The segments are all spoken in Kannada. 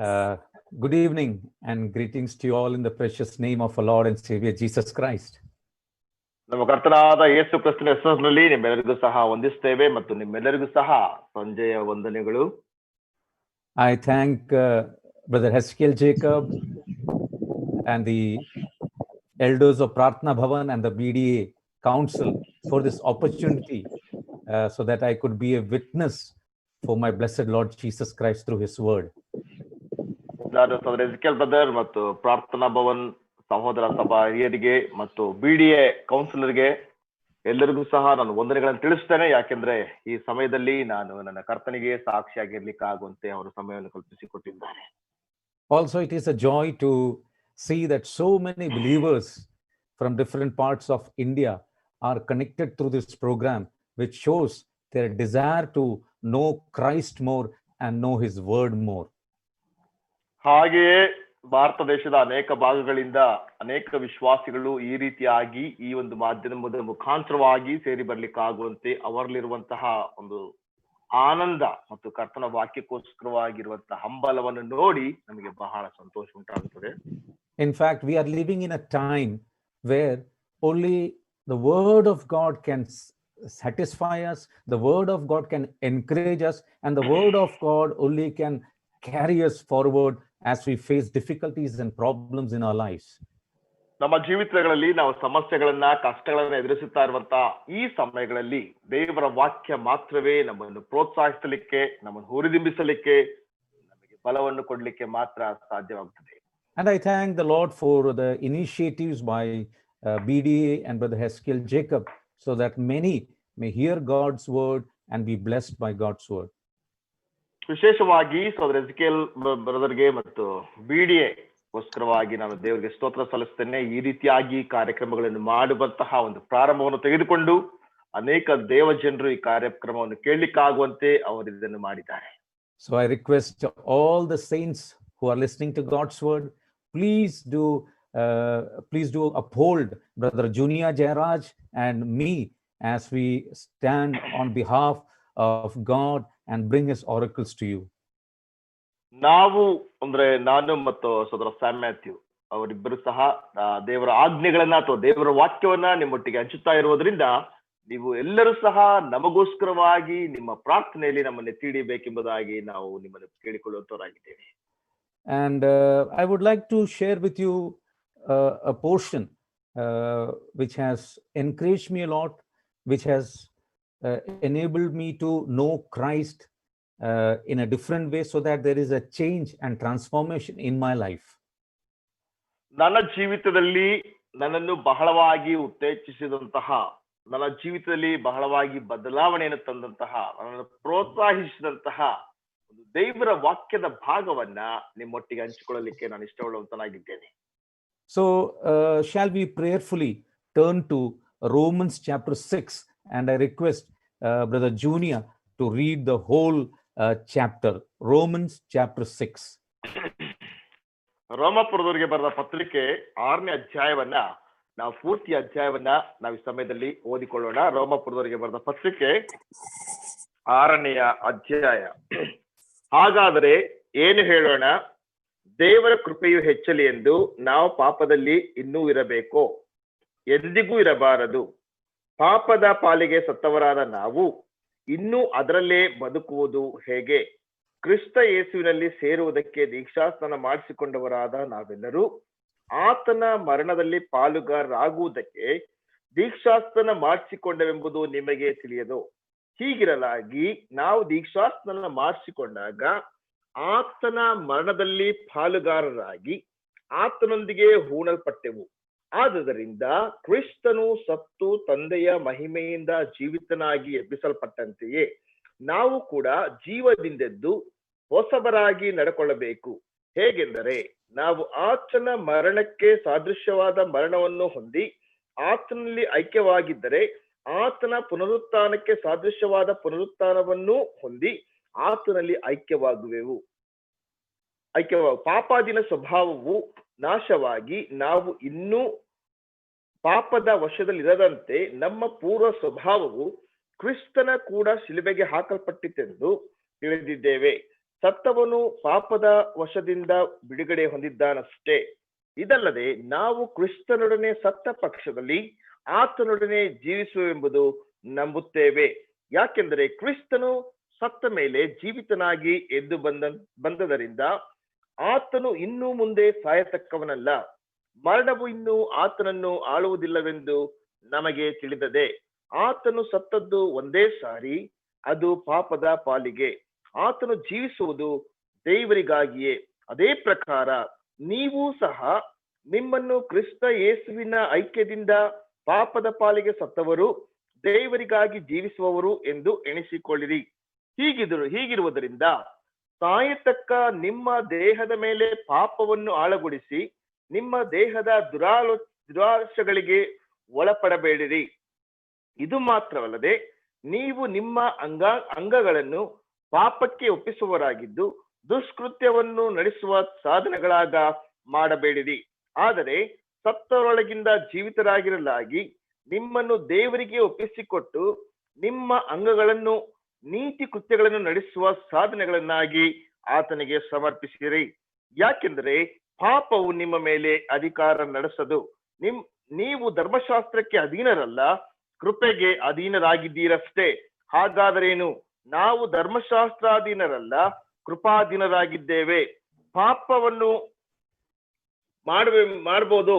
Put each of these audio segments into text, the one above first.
Uh, Good evening and greetings to you all in the precious name of our Lord and Savior Jesus Christ. ನಮ್ಮ ಕರ್ತನಾದ ಯೇಸು ಕ್ರಿಸ್ತನ ಹೆಸರಿನಲ್ಲಿ ನಿಮ್ಮೆಲ್ಲರಿಗೂ ಸಹ ವಂದಿಸ್ತೇವೆ ಮತ್ತು ನಿಮ್ಮೆಲ್ಲರಿಗೂ ಸಹ ಸಂಜೆಯ ವಂದನೆಗಳು. I thank Brother Heskiel Jacob and the elders of Prarthana Bhavan and the BDA Council for this opportunity so that I could be a witness for my blessed Lord Jesus Christ through His word. ನಾನು ಸಹೋದರ ಹೆಸ್ಕೇಲ್ ಬ್ರದರ್ ಮತ್ತು ಪ್ರಾರ್ಥನಾ ಭವನ್ ಸಹೋದರ ಸಭಾ ಹಿರಿಯರಿಗೆ ಮತ್ತು BDA ಕೌನ್ಸಿಲರ್ಗೆ ಎಲ್ಲರಿಗೂ ಸಹ ನಾನು ವಂದನೆಗಳನ್ನು ತಿಳಿಸ್ತೇನೆ. ಯಾಕೆಂದ್ರೆ ಈ ಸಮಯದಲ್ಲಿ ನಾನು ನನ್ನ ಕರ್ತನಿಗೆ ಸಾಕ್ಷಿಯಾಗಿರ್ಲಿಕ್ಕಾಗುವಂತೆ ಅವರು ಸಮಯವನ್ನು ಕಲ್ಪಿಸಿಕೊಟ್ಟಿದ್ದಾರೆ. Also, it is a joy to see that so many believers from different parts of India are connected through this program, which shows their desire to know Christ more and know His word more. ಹಾಗೆಯೇ ಭಾರತ ದೇಶದ ಅನೇಕ ಭಾಗಗಳಿಂದ ಅನೇಕ ವಿಶ್ವಾಸಿಗಳು ಈ ರೀತಿಯಾಗಿ ಈ ಒಂದು ಮಾಧ್ಯಮದ ಮುಖಾಂತರವಾಗಿ ಸೇರಿ ಬರ್ಲಿಕ್ಕಾಗುವಂತೆ ಅವರಲ್ಲಿರುವಂತಹ ಒಂದು ಆನಂದ ಮತ್ತು ಕರ್ತನ ವಾಕ್ಯಕ್ಕೋಸ್ಕರವಾಗಿರುವಂತಹ ಹಂಬಲವನ್ನು ನೋಡಿ ನಮಗೆ ಬಹಳ ಸಂತೋಷ ಉಂಟಾಗುತ್ತದೆ. In fact, we are living in a time where only the word of God can satisfy us, the word of God can encourage us, and the word of God only can carry us forward as we face difficulties and problems in our lives. ನಮ್ಮ ಜೀವಿತಗಳಲ್ಲಿ ನಾವು ಸಮಸ್ಯೆಗಳನ್ನ ಕಷ್ಟಗಳನ್ನ ಎದುರಿಸುತ್ತಾ ಇರುವಂತಹ ಈ ಸಮಯಗಳಲ್ಲಿ ದೇವರ ವಾಕ್ಯ ಮಾತ್ರವೇ ನಮ್ಮನ್ನು ಪ್ರೋತ್ಸಾಹಿಸಲಿಕ್ಕೆ, ನಮ್ಮನ್ನು ಹುರಿದುಂಬಿಸಲಿಕ್ಕೆ, ನಮಗೆ ಬಲವನ್ನು ಕೊಡ್ಲಿಕ್ಕೆ ಮಾತ್ರ ಸಾಧ್ಯವಾಗುತ್ತದೆ. And I thank the Lord for the initiatives by BDA and Brother Heskiel Jacob so that many may hear God's word and be blessed by God's word. ವಿಶೇಷವಾಗಿ ಸಹೋದರ ಹೆಸ್ಕೇಲ್ ಬ್ರದರ್ಗೆ ಮತ್ತು BDA ಗೋಸ್ಕರವಾಗಿ ನಾನು ದೇವರಿಗೆ ಸ್ತೋತ್ರ ಸಲ್ಲಿಸ್ತೇನೆ. ಈ ರೀತಿಯಾಗಿ ಕಾರ್ಯಕ್ರಮಗಳನ್ನು ಮಾಡುವಂತಹ ಒಂದು ಪ್ರಾರಂಭವನ್ನು ತೆಗೆದುಕೊಂಡು ಅನೇಕ ದೇವ ಜನರು ಈ ಕಾರ್ಯಕ್ರಮವನ್ನು ಕೇಳಲಿಕ್ಕಾಗುವಂತೆ ಅವರು ಇದನ್ನು ಮಾಡಿದ್ದಾರೆ. So I request all the saints who are listening to God's word, please do uphold Brother Junia Jairaj and me as we stand on behalf of God and bring His oracles to you. ನಾವು ಅಂದ್ರೆ ನಾನು ಮತ್ತು ಸೋದರ ಸ್ಯಾಮ್ ಮ್ಯಾಥ್ಯೂ ಅವರಿಬ್ಬರು ಸಹ ದೇವರ ಆಜ್ಞೆಗಳನ್ನ ಅಥವಾ ದೇವರ ವಾಕ್ಯವನ್ನ ನಿಮ್ಮೊಟ್ಟಿಗೆ ಹಂಚುತ್ತಾ ಇರುವುದರಿಂದ ನೀವು ಎಲ್ಲರೂ ಸಹ ನಮಗೋಸ್ಕರವಾಗಿ ನಿಮ್ಮ ಪ್ರಾರ್ಥನೆಯಲ್ಲಿ ನಮ್ಮನ್ನು ತಿಳಿಬೇಕೆಂಬುದಾಗಿ ನಾವು ನಿಮ್ಮನ್ನು ಕೇಳಿಕೊಳ್ಳುವಂತವರಾಗಿದ್ದೇವೆ. And I would like to share with you a portion which has encouraged me a lot, which has enabled me to know Christ in a different way so that there is a change and transformation in my life. ನನ್ನ ಜೀವಿತದಲ್ಲಿ ನನ್ನನ್ನು ಬಹಳವಾಗಿ ಉತ್ತೇಜಿಸಿದಂತಹ, ನನ್ನ ಜೀವಿತದಲ್ಲಿ ಬಹಳವಾಗಿ ಬದಲಾವಣೆಯನ್ನು ತಂದಂತಹ, ನನ್ನನ್ನು ಪ್ರೋತ್ಸಾಹಿಸಿದಂತಹ ಒಂದು ದೇವರ ವಾಕ್ಯದ ಭಾಗವನ್ನ ನಿಮ್ಮೊಟ್ಟಿಗೆ ಹಂಚಿಕೊಳ್ಳಲಿಕ್ಕೆ ನಾನು ಇಷ್ಟಪಡುವಂತನಾಗಿದ್ದೇನೆ. So shall we prayerfully turn to Romans chapter 6, and I request Brother Junior to read the whole chapter, Romans chapter 6. ರೋಮಪುರದವರಿಗೆ ಬರೆದ ಪತ್ರಿಕೆ 6ನೇ ಅಧ್ಯಾಯವನ್ನ ನಾವು ಪೂರ್ತಿ ಅಧ್ಯಾಯವನ್ನ ನಾವು ಈ ಸಮಯದಲ್ಲಿ ಓದಿಕೊಳ್ಳೋಣ. ರೋಮಪುರದವರಿಗೆ ಬರೆದ ಪತ್ರಿಕೆ 6ನೆಯ ಅಧ್ಯಾಯ. ಹಾಗಾದರೆ ಏನು ಹೇಳೋಣ? ದೇವರ ಕೃಪೆಯು ಹೆಚ್ಚಲಿ ಎಂದು ನಾವು ಪಾಪದಲ್ಲಿ ಇನ್ನೂ ಇರಬೇಕೋ? ಎಂದಿಗೂ ಇರಬಾರದು. ಪಾಪದ ಪಾಲಿಗೆ ಸತ್ತವರಾದ ನಾವು ಇನ್ನೂ ಅದರಲ್ಲೇ ಬದುಕುವುದು ಹೇಗೆ? ಕ್ರಿಸ್ತ ಯೇಸುವಿನಲ್ಲಿ ಸೇರುವುದಕ್ಕೆ ದೀಕ್ಷಾಸ್ನಾನ ಮಾಡಿಸಿಕೊಂಡವರಾದ ನಾವೆಲ್ಲರೂ ಆತನ ಮರಣದಲ್ಲಿ ಪಾಲುಗಾರರಾಗುವುದಕ್ಕೆ ದೀಕ್ಷಾಸ್ನಾನ ಮಾಡಿಸಿಕೊಂಡವೆಂಬುದು ನಿಮಗೆ ತಿಳಿಯದು. ಹೀಗಿರಲಾಗಿ ನಾವು ದೀಕ್ಷಾಸ್ನಾನ ಮಾಡಿಸಿಕೊಂಡಾಗ ಆತನ ಮರಣದಲ್ಲಿ ಪಾಲುಗಾರರಾಗಿ ಆತನೊಂದಿಗೆ ಹೂಣಲ್ಪಟ್ಟೆವು. ಆದುದರಿಂದ ಕ್ರಿಸ್ತನು ಸತ್ತು ತಂದೆಯ ಮಹಿಮೆಯಿಂದ ಜೀವಿತನಾಗಿ ಎಬ್ಬಿಸಲ್ಪಟ್ಟಂತೆಯೇ ನಾವು ಕೂಡ ಜೀವದಿಂದೆದ್ದು ಹೊಸಬರಾಗಿ ನಡ್ಕೊಳ್ಳಬೇಕು. ಹೇಗೆಂದರೆ ನಾವು ಆತನ ಮರಣಕ್ಕೆ ಸಾದೃಶ್ಯವಾದ ಮರಣವನ್ನು ಹೊಂದಿ ಆತನಲ್ಲಿ ಐಕ್ಯವಾಗಿದ್ದರೆ ಆತನ ಪುನರುತ್ಥಾನಕ್ಕೆ ಸಾದೃಶ್ಯವಾದ ಪುನರುತ್ಥಾನವನ್ನು ಹೊಂದಿ ಆತನಲ್ಲಿ ಐಕ್ಯವಾಗುವೆವು. ಪಾಪಾದಿನ ಸ್ವಭಾವವು ನಾಶವಾಗಿ ನಾವು ಇನ್ನೂ ಪಾಪದ ವಶದಲ್ಲಿರದಂತೆ ನಮ್ಮ ಪೂರ್ವ ಸ್ವಭಾವವು ಕ್ರಿಸ್ತನ ಕೂಡ ಶಿಲುಬೆಗೆ ಹಾಕಲ್ಪಟ್ಟಿತೆಂದು ತಿಳಿದಿದ್ದೇವೆ. ಸತ್ತವನು ಪಾಪದ ವಶದಿಂದ ಬಿಡುಗಡೆ ಹೊಂದಿದ್ದಾನಷ್ಟೇ. ಇದಲ್ಲದೆ ನಾವು ಕ್ರಿಸ್ತನೊಡನೆ ಸತ್ತ ಪಕ್ಷದಲ್ಲಿ ಆತನೊಡನೆ ಜೀವಿಸುವೆಂಬುದು ನಂಬುತ್ತೇವೆ. ಯಾಕೆಂದರೆ ಕ್ರಿಸ್ತನು ಸತ್ತ ಮೇಲೆ ಜೀವಿತನಾಗಿ ಎದ್ದು ಬಂದದರಿಂದ ಆತನು ಇನ್ನು ಮುಂದೆ ಸಾಯತಕ್ಕವನಲ್ಲ, ಮರಣವು ಇನ್ನು ಆತನನ್ನು ಆಳುವುದಿಲ್ಲವೆಂದು ನಮಗೆ ತಿಳಿದದೆ. ಆತನು ಸತ್ತದ್ದು ಒಂದೇ ಸಾರಿ, ಅದು ಪಾಪದ ಪಾಲಿಗೆ. ಆತನು ಜೀವಿಸುವುದು ದೇವರಿಗಾಗಿಯೇ. ಅದೇ ಪ್ರಕಾರ ನೀವು ಸಹ ನಿಮ್ಮನ್ನು ಕ್ರಿಸ್ತ ಯೇಸುವಿನ ಐಕ್ಯದಿಂದ ಪಾಪದ ಪಾಲಿಗೆ ಸತ್ತವರು, ದೇವರಿಗಾಗಿ ಜೀವಿಸುವವರು ಎಂದು ಎಣಿಸಿಕೊಳ್ಳಿರಿ. ಹೀಗಿರುವುದರಿಂದ ಸಾಯತಕ್ಕ ನಿಮ್ಮ ದೇಹದ ಮೇಲೆ ಪಾಪವನ್ನು ಆಳಗೊಳಿಸಿ ನಿಮ್ಮ ದೇಹದ ದುರಾಶೆಗಳಿಗೆ ಒಳಪಡಬೇಡಿರಿ. ಇದು ಮಾತ್ರವಲ್ಲದೆ ನೀವು ನಿಮ್ಮ ಅಂಗಗಳನ್ನು ಪಾಪಕ್ಕೆ ಒಪ್ಪಿಸುವವರಾಗಿದ್ದು ದುಷ್ಕೃತ್ಯವನ್ನು ನಡೆಸುವ ಸಾಧನಗಳಾಗ ಮಾಡಬೇಡಿರಿ. ಆದರೆ ಸತ್ತವರೊಳಗಿಂದ ಜೀವಿತರಾಗಿರಲಾಗಿ ನಿಮ್ಮನ್ನು ದೇವರಿಗೆ ಒಪ್ಪಿಸಿಕೊಟ್ಟು ನಿಮ್ಮ ಅಂಗಗಳನ್ನು ನೀತಿ ಕೃತ್ಯಗಳನ್ನು ನಡೆಸುವ ಸಾಧನೆಗಳನ್ನಾಗಿ ಆತನಿಗೆ ಸಮರ್ಪಿಸಿರಿ. ಯಾಕೆಂದರೆ ಪಾಪವು ನಿಮ್ಮ ಮೇಲೆ ಅಧಿಕಾರ ನಡೆಸದು. ನೀವು ಧರ್ಮಶಾಸ್ತ್ರಕ್ಕೆ ಅಧೀನರಲ್ಲ, ಕೃಪೆಗೆ ಅಧೀನರಾಗಿದ್ದೀರಷ್ಟೇ. ಹಾಗಾದರೇನು? ನಾವು ಧರ್ಮಶಾಸ್ತ್ರಾಧೀನರಲ್ಲ, ಕೃಪಾಧೀನರಾಗಿದ್ದೇವೆ. ಪಾಪವನ್ನು ಮಾಡಬಹುದು,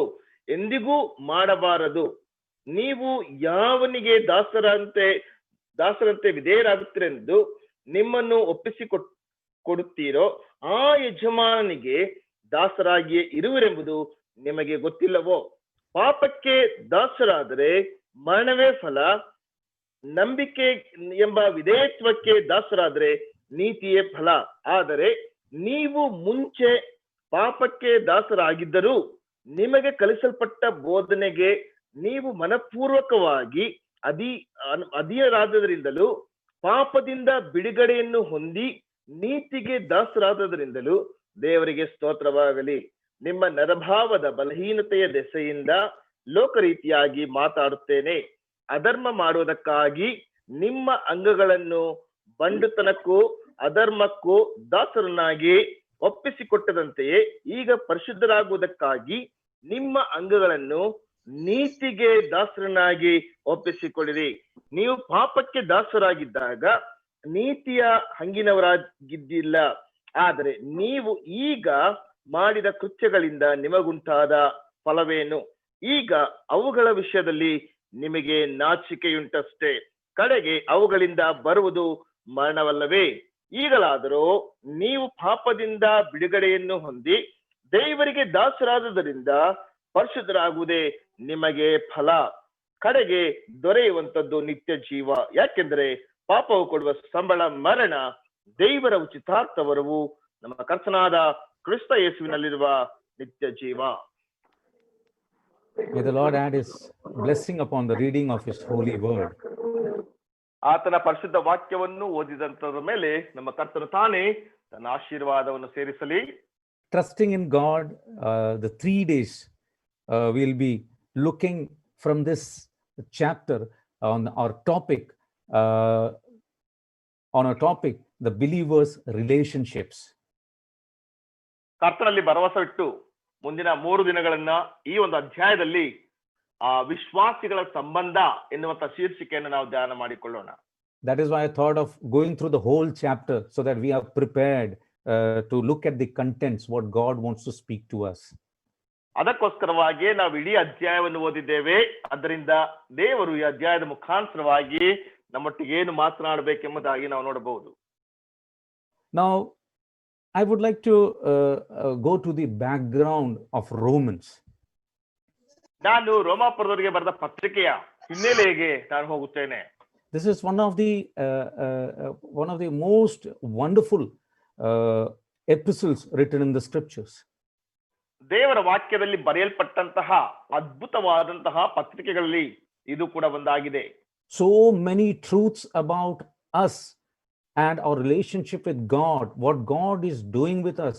ಎಂದಿಗೂ ಮಾಡಬಾರದು. ನೀವು ಯಾವನಿಗೆ ದಾಸರಂತೆ ವಿಧೇಯರಾಗುತ್ತೀರೆಂದು ನಿಮ್ಮನ್ನು ಕೊಡುತ್ತೀರೋ ಆ ಯಜಮಾನನಿಗೆ ದಾಸರಾಗಿಯೇ ಇರುವಿರೆಂಬುದು ನಿಮಗೆ ಗೊತ್ತಿಲ್ಲವೋ? ಪಾಪಕ್ಕೆ ದಾಸರಾದರೆ ಮರಣವೇ ಫಲ, ನಂಬಿಕೆ ಎಂಬ ವಿಧೇಯತ್ವಕ್ಕೆ ದಾಸರಾದರೆ ನೀತಿಯೇ ಫಲ. ಆದರೆ ನೀವು ಮುಂಚೆ ಪಾಪಕ್ಕೆ ದಾಸರಾಗಿದ್ದರೂ ನಿಮಗೆ ಕಲಿಸಲ್ಪಟ್ಟ ಬೋಧನೆಗೆ ನೀವು ಮನಪೂರ್ವಕವಾಗಿ ಅಧೀನರಾದದರಿಂದಲೂ ಪಾಪದಿಂದ ಬಿಡುಗಡೆಯನ್ನು ಹೊಂದಿ ನೀತಿಗೆ ದಾಸರಾದದರಿಂದಲೂ ದೇವರಿಗೆ ಸ್ತೋತ್ರವಾಗಲಿ. ನಿಮ್ಮ ನರಭಾವದ ಬಲಹೀನತೆಯ ದೆಸೆಯಿಂದ ಲೋಕರೀತಿಯಾಗಿ ಮಾತಾಡುತ್ತೇನೆ. ಅಧರ್ಮ ಮಾಡುವುದಕ್ಕಾಗಿ ನಿಮ್ಮ ಅಂಗಗಳನ್ನು ಬಂಡುತನಕ್ಕೂ ಅಧರ್ಮಕ್ಕೂ ದಾಸರನ್ನಾಗಿ ಒಪ್ಪಿಸಿಕೊಟ್ಟದಂತೆಯೇ ಈಗ ಪರಿಶುದ್ಧರಾಗುವುದಕ್ಕಾಗಿ ನಿಮ್ಮ ಅಂಗಗಳನ್ನು ನೀತಿಗೆ ದಾಸರನ್ನಾಗಿ ಒಪ್ಪಿಸಿಕೊಳ್ಳಿರಿ. ನೀವು ಪಾಪಕ್ಕೆ ದಾಸರಾಗಿದ್ದಾಗ ನೀತಿಯ ಹಂಗಿನವರಾಗಿದ್ದಿಲ್ಲ. ಆದರೆ ನೀವು ಈಗ ಮಾಡಿದ ಕೃತ್ಯಗಳಿಂದ ನಿಮಗುಂಟಾದ ಫಲವೇನು? ಈಗ ಅವುಗಳ ವಿಷಯದಲ್ಲಿ ನಿಮಗೆ ನಾಚಿಕೆಯುಂಟಷ್ಟೇ. ಕಡೆಗೆ ಅವುಗಳಿಂದ ಬರುವುದು ಮರಣವಲ್ಲವೇ? ಈಗಲಾದರೂ ನೀವು ಪಾಪದಿಂದ ಬಿಡುಗಡೆಯನ್ನು ಹೊಂದಿ ದೇವರಿಗೆ ದಾಸರಾದುದರಿಂದ ಪರಿಶುದ್ಧರಾಗುವುದೇ ನಿಮಗೆ ಫಲ. ಕಡೆಗೆ ದೊರೆಯುವಂಥದ್ದು ನಿತ್ಯ ಜೀವ. ಯಾಕೆಂದರೆ ಪಾಪವು ಕೊಡುವ ಸಂಬಳ ಮರಣ, ದೇವರ ಉಚಿತಾರ್ಥವರವು ನಮ್ಮ ಕರ್ತನಾದ ಕ್ರಿಸ್ತ ಯೇಸುವಿನಲ್ಲಿರುವ ನಿತ್ಯ ಜೀವ. May the Lord add his blessing upon the reading of his holy word. ಆತನ ಪರಿಶುದ್ಧ ವಾಕ್ಯವನ್ನು ಓದಿದಂತರ ಮೇಲೆ ನಮ್ಮ ಕರ್ತನು ತಾನೇ ತನ್ನ ಆಶೀರ್ವಾದವನ್ನು ಸೇರಿಸಲಿ. Trusting in God, the 3 days we'll be looking from this chapter on our topic, the believers' relationships. ಕರ್ತನಲ್ಲಿ ಭರವಸೆ ಇಟ್ಟು ಮುಂದಿನ 3 ದಿನಗಳನ್ನ ಈ ಒಂದು ಅಧ್ಯಾಯದಲ್ಲಿ ವಿಶ್ವಾಸಿಗಳ ಸಂಬಂಧ ಎನ್ನುವಂತ ಶೀರ್ಷಿಕೆಯನ್ನು ನಾವು ಧ್ಯಾನ ಮಾಡಿಕೊಳ್ಳೋಣ. That is why I thought of going through the whole chapter so that we are prepared to look at the contents, what God wants to speak to us. ಅದಕ್ಕೋಸ್ಕರವಾಗಿ ನಾವು ಇಡೀ ಅಧ್ಯಾಯವನ್ನು ಓದಿದ್ದೇವೆ. ಅದರಿಂದ ದೇವರು ಈ ಅಧ್ಯಾಯದ ಮುಖಾಂತರವಾಗಿ ನಮ್ಮೊಟ್ಟಿಗೆ ಏನು ಮಾತನಾಡಬೇಕೆಂಬುದಾಗಿ ನಾವು ನೋಡಬಹುದು. Now I would like to go to the background of Romans. ನಾನು ರೋಮಾಪುರದವರಿಗೆ ಬರೆದ ಪತ್ರಿಕೆಯ ಹಿನ್ನೆಲೆಗೆ ನಾನು ಹೋಗುತ್ತೇನೆ. This is one of the most wonderful epistles written in the scriptures. ದೇವರ ವಾಕ್ಯದಲ್ಲಿ ಬರೆಯಲ್ಪಟ್ಟಂತಹ ಅದ್ಭುತವಾದಂತಹ ಪತ್ರಿಕೆಗಳಲ್ಲಿ ಇದು ಕೂಡ ಒಂದಾಗಿದೆ. So many truths about us and our relationship with God, what God is doing with us,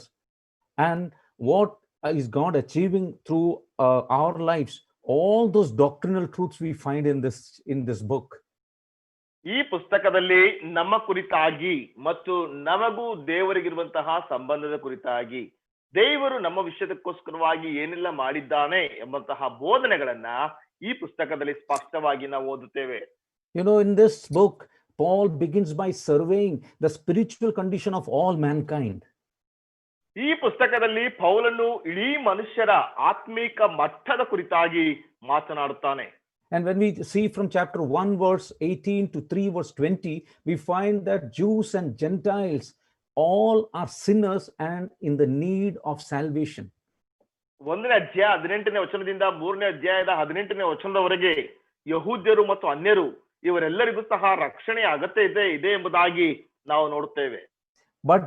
and what is God achieving through our lives. All those doctrinal truths we find in this book. ಈ ಪುಸ್ತಕದಲ್ಲಿ ನಮ್ಮ ಕುರಿತಾಗಿ ಮತ್ತು ನಮಗೂ ದೇವರಿಗಿರುವಂತಹ ಸಂಬಂಧದ ಕುರಿತಾಗಿ ದೇವರು ನಮ್ಮ ವಿಷಯಕ್ಕೋಸ್ಕರವಾಗಿ ಏನೆಲ್ಲ ಮಾಡಿದ್ದಾನೆ ಎಂಬಂತಹ ಬೋಧನೆಗಳನ್ನ ಈ ಪುಸ್ತಕದಲ್ಲಿ ಸ್ಪಷ್ಟವಾಗಿ ನಾವು ಓದುತ್ತೇವೆ. You know, in this book, Paul begins by surveying the spiritual condition of all mankind. ಈ ಪುಸ್ತಕದಲ್ಲಿ ಪೌಲನು ಇಡೀ ಮನುಷ್ಯರ ಆತ್ಮೀಕ ಮಟ್ಟದ ಕುರಿತಾಗಿ ಮಾತನಾಡುತ್ತಾನೆ. And when we see from chapter 1 verse 18 to 3 verse 20, we find that Jews and Gentiles all are sinners and in the need of salvation. 1ನೇ ಅಧ್ಯಾಯ 18ನೇ ವಚನದಿಂದ 3ನೇ ಅಧ್ಯಾಯದ 18ನೇ ವಚನದವರೆಗೆ ಯಹೂದ್ಯರು ಮತ್ತು ಅನ್ಯರು ಇವರೆಲ್ಲರಿಗೂ ಸಹ ರಕ್ಷಣೆಯ ಅಗತ್ಯ ಇದೆ ಎಂಬುದಾಗಿ ನಾವು ನೋಡುತ್ತೇವೆ. But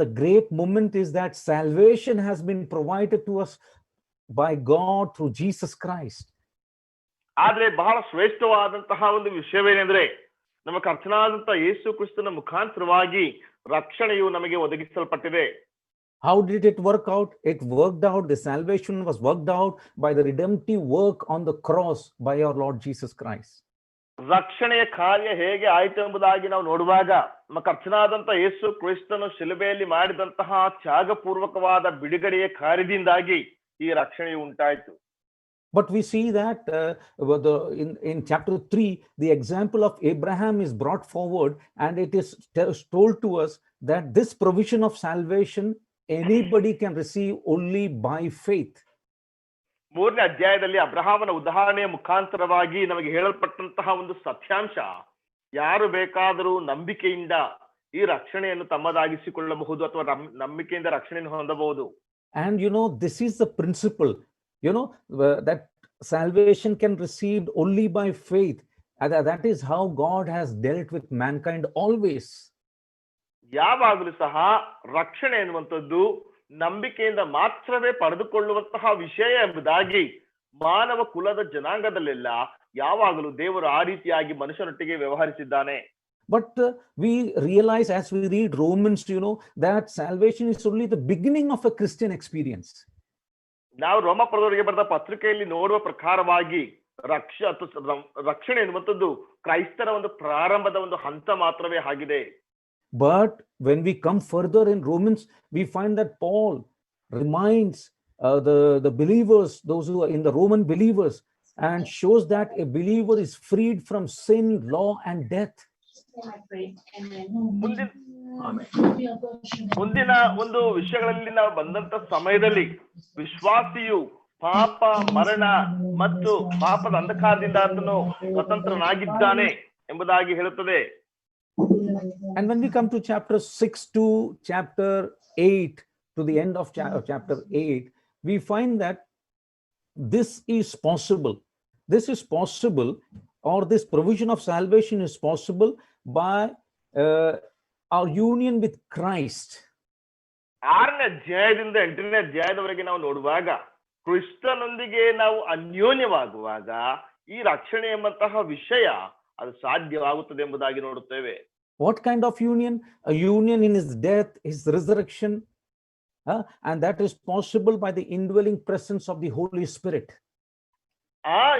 the great moment is that salvation has been provided to us by God through Jesus Christ. ಆದ್ರೆ ಬಹಳ ಶ್ರೇಷ್ಠವಾದಂತಹ ಒಂದು ವಿಷಯವೇನೆಂದ್ರೆ ನಮ್ಮ ಕರ್ತನಾದಂತಹ ಯೇಸು ಕ್ರಿಸ್ತನ ಮುಖಾಂತರವಾಗಿ ರಕ್ಷಣೆಯು ನಮಗೆ ಒದಗಿಸಲ್ಪಟ್ಟಿದೆ. How did it work out? It worked out, the salvation was worked out by the redemptive work on the cross by our Lord Jesus Christ. ರಕ್ಷಣೆಯ ಕಾರ್ಯ ಹೇಗೆ ಆಯಿತು ಎಂಬುದಾಗಿ ನಾವು ನೋಡುವಾಗ ನಮ್ಮ ಕರ್ತನಾದಂತ ಯೇಸು ಕ್ರಿಸ್ತನು ಶಿಲುಬೆಯಲ್ಲಿ ಮಾಡಿದಂತಹ ತ್ಯಾಗಪೂರ್ವಕವಾದ ಬಿಡುಗಡೆಯ ಕಾರ್ಯದಿಂದಾಗಿ ಈ ರಕ್ಷಣೆಯು ಉಂಟಾಯಿತು. But we see that in chapter 3, the example of Abraham is brought forward, and it is told to us that this provision of salvation anybody can receive only by faith. 3ನೇ ಅಧ್ಯಾಯದಲ್ಲಿ ಅಬ್ರಹಾಮನ ಉದಾಹರಣೆಯ ಮುಖಾಂತರವಾಗಿ ನಮಗೆ ಹೇಳಲ್ಪಟ್ಟಂತಹ ಒಂದು ಸತ್ಯಾಂಶ, ಯಾರು ಬೇಕಾದರೂ ನಂಬಿಕೆಯಿಂದ ಈ ರಕ್ಷಣೆಯನ್ನು ತಮ್ಮದಾಗಿಸಿಕೊಳ್ಳಬಹುದು ಅಥವಾ ನಂಬಿಕೆಯಿಂದ ರಕ್ಷಣೆಯನ್ನು ಹೊಂದಬಹುದು. And you know, this is the principle, you know, that salvation can received only by faith. And that is how God has dealt with mankind always. ಯಾವಾಗಲೂ ಸಹ ರಕ್ಷಣೆ ಎನ್ನುವಂಥದ್ದು ನಂಬಿಕೆಯಿಂದ ಮಾತ್ರವೇ ಪಡೆದುಕೊಳ್ಳುವಂತಹ ವಿಷಯ ಎಂಬುದಾಗಿ ಮಾನವ ಕುಲದ ಜನಾಂಗದಲ್ಲೆಲ್ಲ ಯಾವಾಗಲೂ ದೇವರು ಆ ರೀತಿಯಾಗಿ ಮನುಷ್ಯನೊಟ್ಟಿಗೆ ವ್ಯವಹರಿಸಿದ್ದಾನೆ. But we realize as we read Romans, you know, that salvation is only the beginning of a Christian experience. ನಾವು ರೋಮಪುರದವರಿಗೆ ಬರೆದ ಪತ್ರಿಕೆಯಲ್ಲಿ ನೋಡುವ ಪ್ರಕಾರವಾಗಿ ರಕ್ಷಣೆ ಎನ್ನುವಂಥದ್ದು ಕ್ರೈಸ್ತರ ಒಂದು ಪ್ರಾರಂಭದ ಒಂದು ಹಂತ ಮಾತ್ರವೇ ಆಗಿದೆ. But when we come further in Romans, we find that Paul reminds the believers, those who are in the Roman believers, and shows that a believer is freed from sin, law, and death. ಮುಂದಿನ ಒಂದು ವಿಷಯಗಳಲ್ಲಿ ನಾವು ಬಂದಂತ ಸಮಯದಲ್ಲಿ ವಿಶ್ವಾಸಿಯು ಪಾಪ, ಮರಣ ಮತ್ತು ಪಾಪದ ಅಂಧಕಾರದಿಂದ ಆತನು ಸ್ವತಂತ್ರನಾಗಿದ್ದಾನೆ ಎಂಬುದಾಗಿ ಹೇಳುತ್ತದೆ. And when we come to chapter 6 to chapter 8, to the end of chapter 8, we find that this is possible. This is possible, or this provision of salvation is possible by our union with Christ. 6ನೇ ಅಧ್ಯಾಯದಿಂದ 8ನೇ ಅಧ್ಯಾಯದವರೆಗೆ ನಾವು ನೋಡುವಾಗ ಕ್ರಿಸ್ತನೊಂದಿಗೆ ನಾವು ಅನ್ಯೋನ್ಯವಾಗುವಾಗ ಈ ರಕ್ಷಣೆ ಎಂಬಂತಹ ವಿಷಯ ಅದು ಸಾಧ್ಯವಾಗುತ್ತದೆ ಎಂಬುದಾಗಿ ನೋಡುತ್ತೇವೆ. What kind of union? A union in his death, his resurrection, and that is possible by the indwelling presence of the Holy Spirit.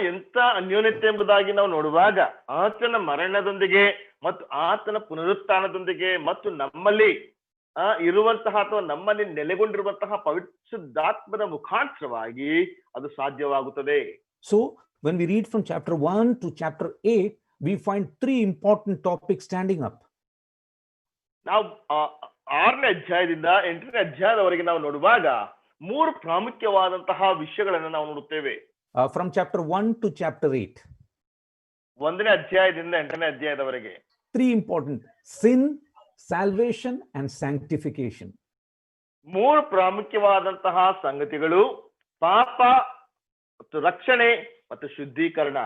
ಎಂತ ಅನ್ಯೋನ್ಯತೆ ಎಂಬುದಾಗಿ ನಾವು ನೋಡುವಾಗ ಆತನ ಮರಣದೊಂದಿಗೆ ಮತ್ತು ಆತನ ಪುನರುತ್ಥಾನದೊಂದಿಗೆ ಮತ್ತು ನಮ್ಮಲ್ಲಿ ಇರುವಂತಹ ಅಥವಾ ನಮ್ಮಲ್ಲಿ ನೆಲೆಗೊಂಡಿರುವಂತಹ ಪವಿತ್ರಾತ್ಮದ ಮುಖಾಂತರವಾಗಿ ಅದು ಸಾಧ್ಯವಾಗುತ್ತದೆ. So when we read from chapter 1 to chapter 8, we find 3 important topics standing up. ನಾವು 6ನೇ ಅಧ್ಯಾಯದಿಂದ 8ನೇ ಅಧ್ಯಾಯದವರೆಗೆ ನಾವು ನೋಡುವಾಗ 3 ಪ್ರಾಮುಖ್ಯವಾದಂತಹ ವಿಷಯಗಳನ್ನು ನಾವು ನೋಡುತ್ತೇವೆ. From chapter 1 to chapter 8. 1ನೇ ಅಧ್ಯಾಯದಿಂದ 8ನೇ ಅಧ್ಯಾಯದವರೆಗೆ 3 important: sin, salvation, and sanctification. 3 ಪ್ರಾಮುಖ್ಯವಾದಂತಹ ಸಂಗತಿಗಳು: ಪಾಪ ಮತ್ತು ರಕ್ಷಣೆ ಮತ್ತು ಶುದ್ಧೀಕರಣ.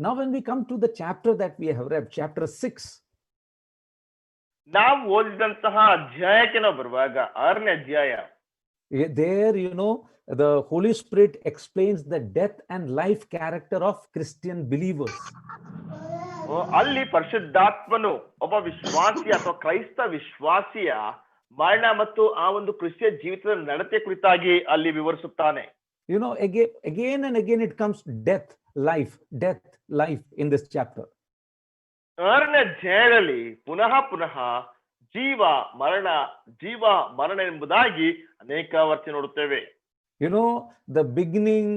Now when we come to the chapter that we have read, chapter 6, ನಾವು ಓದಿದಂತಹ ಅಧ್ಯಾಯಕ್ಕೆ ನಾವು ಬರುವಾಗ 6ನೇ ಅಧ್ಯಾಯ, there, you know, the Holy Spirit explains the death and life character of Christian believers. ಅಲ್ಲಿ ಪರಿಶುದ್ಧಾತ್ಮನು ಒಬ್ಬ ವಿಶ್ವಾಸಿ ಅಥವಾ ಕ್ರೈಸ್ತ ವಿಶ್ವಾಸಿಯ ಮರಣ ಮತ್ತು ಆ ಒಂದು ಕ್ರಿಸ್ತಿಯ ಜೀವಿತದ ನಡತೆ ಕುರಿತಾಗಿ ಅಲ್ಲಿ ವಿವರಿಸುತ್ತಾನೆ. You know, again and again it comes death, life in this chapter. ಆರನೇ ಅಧ್ಯಾಯದಲ್ಲಿ ಪುನಃ ಪುನಃ ಜೀವ ಮರಣ ಜೀವ ಮರಣ ಎಂಬುದಾಗಿ ಅನೇಕ ವರ್ಷ ನೋಡುತ್ತೇವೆ. You know, the beginning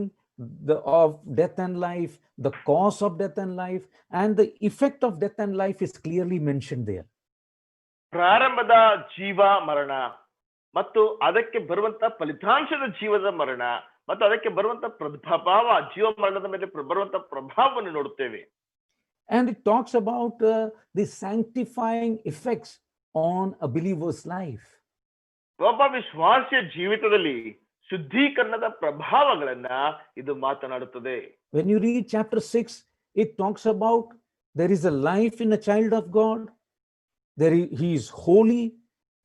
of death and life, the cause of death and life, and the effect of death and life is clearly mentioned there. ಪ್ರಾರಂಭದ ಜೀವ ಮರಣ ಮತ್ತು ಅದಕ್ಕೆ ಬರುವಂತ ಫಲಿತಾಂಶದ ಜೀವದ ಮರಣ ಮತ್ತು ಅದಕ್ಕೆ ಬರುವಂತ ಪ್ರಭಾವ, ಜೀವ ಮರಣದ ಮೇಲೆ ಬರುವಂತ ಪ್ರಭಾವವನ್ನು ನೋಡುತ್ತೇವೆ. And it talks about the sanctifying effects on a believer's life. ಒಬ್ಬ ವಿಶ್ವಾಸಿಯ ಜೀವಿತದಲ್ಲಿ ಶುದ್ಧೀಕರಣದ ಪ್ರಭಾವಗಳನ್ನ ಇದು ಮಾತನಾಡುತ್ತದೆ. When you read chapter 6, it talks about there is a life in a child of God. He is holy